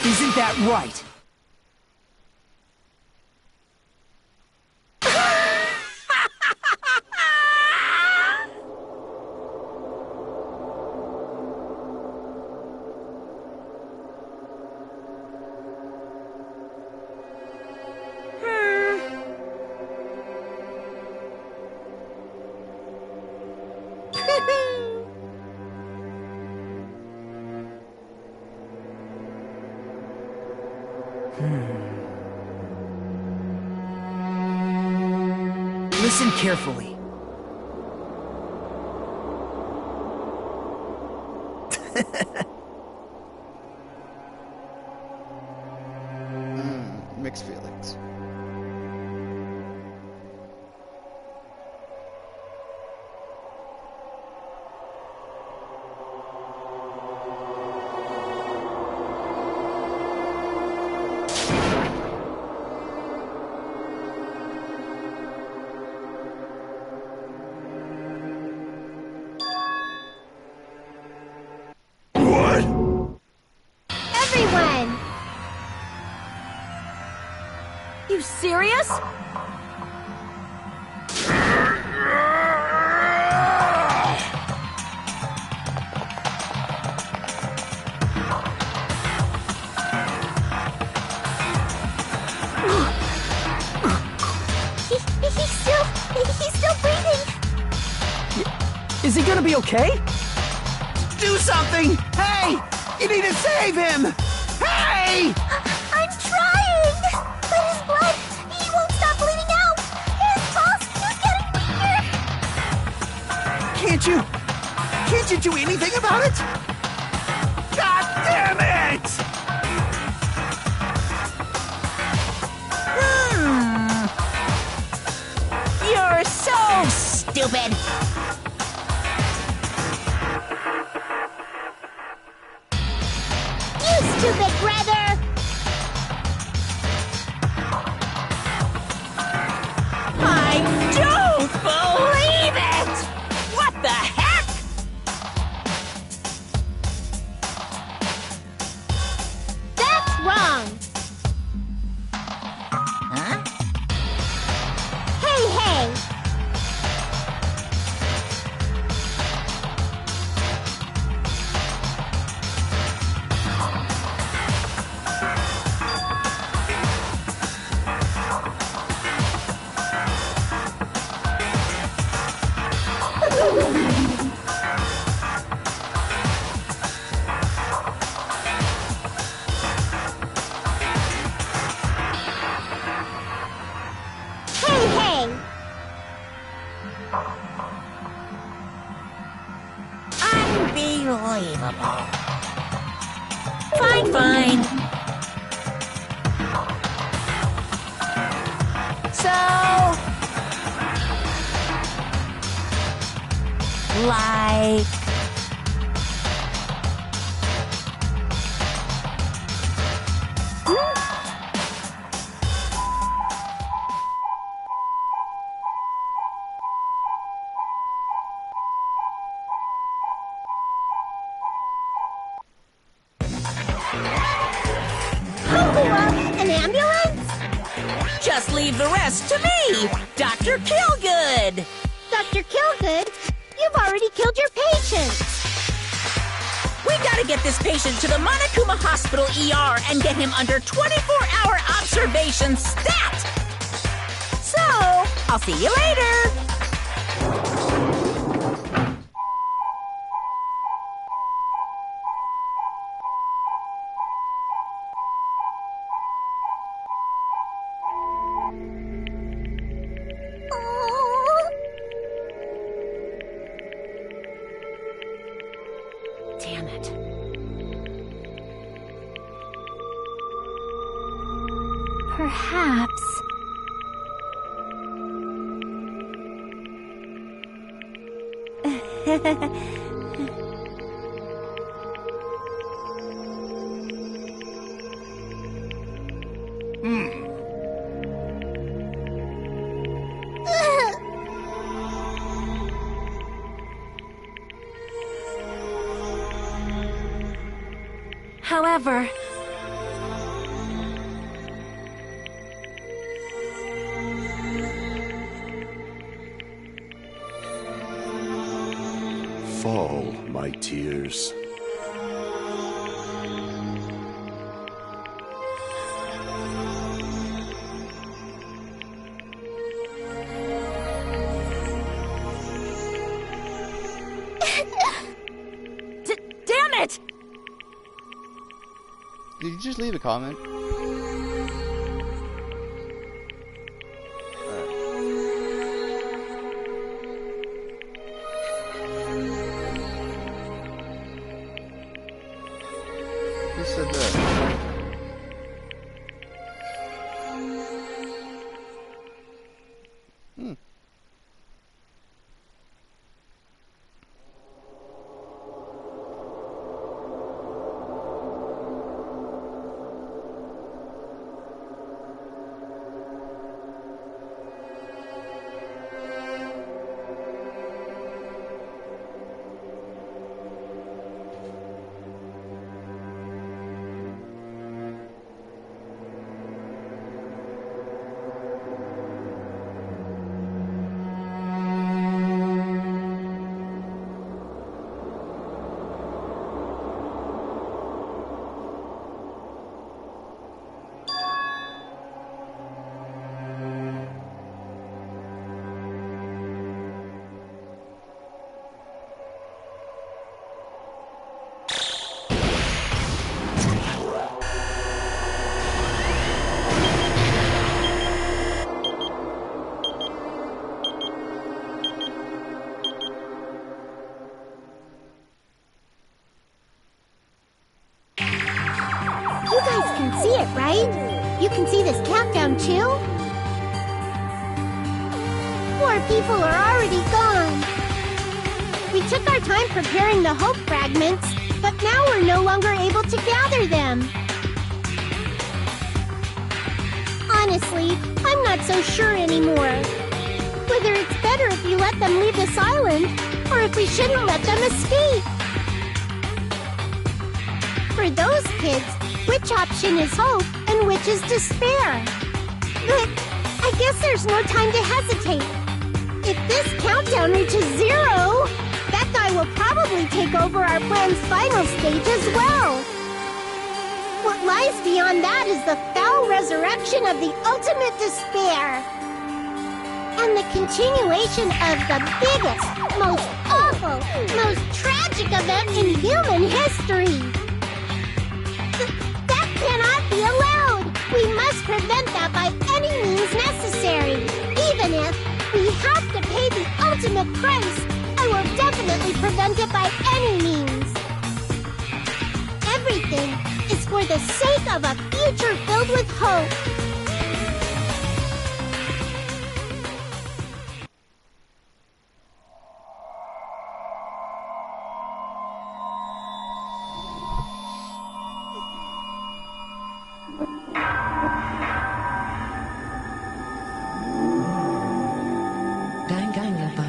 Isn't that right? Listen carefully. Mixed feelings. Everyone! You serious? Is he gonna be okay? Do something! Hey! You need to save him! Hey! I'm trying! But his blood, he won't stop bleeding out! His pulse is getting weaker! Can't you do anything about it? God damn it! You're so stupid. You stupid brother! I don't believe it! What the heck? That's wrong! Huh? Hey, hey! Hey, hey! Unbelievable. Fine, fine. So... like... An ambulance? Just leave the rest to me, Dr. Killgood. Dr. Killgood, you've already killed your patient! We gotta get this patient to the Monokuma Hospital ER and get him under 24-hour observation stat! So, I'll see you later! Damn it. Perhaps. However, Fall, my tears. damn it! Did you just leave a comment? Who said that? people are already gone. We took our time preparing the hope fragments, but now we're no longer able to gather them. Honestly, I'm not so sure anymore. Whether it's better if we let them leave this island, or if we shouldn't let them escape. For those kids, which option is hope and which is despair? But I guess there's no time to hesitate. If this countdown reaches 0, that guy will probably take over our plan's final stage as well. What lies beyond that is the foul resurrection of the ultimate despair. And the continuation of the biggest, most awful, most tragic event in human history. That cannot be allowed. We must prevent that by any means necessary. Even if we have to pay the ultimate price, I will definitely prevent it by any means. Everything is for the sake of a future filled with hope. Danganronpa.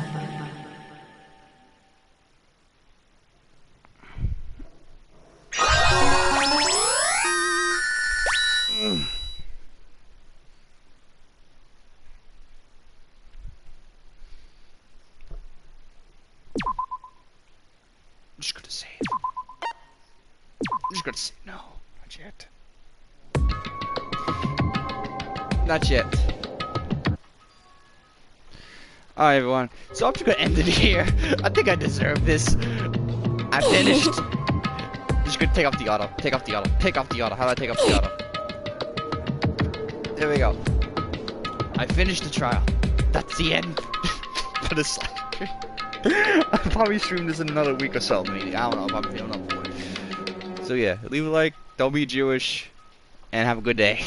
I'm just gonna save. I'm just gonna save. No, not yet. Not yet. Alright, everyone. So I'm just gonna end it here. I think I deserve this. I finished. I'm just gonna take off the auto. Take off the auto. Take off the auto. How do I take off the auto? There we go. I finished the trial. That's the end. For the cycle. I'll probably stream this in another week or so, maybe. I don't know if I'm feeling up for it. So yeah, leave a like, don't be Jewish, and have a good day.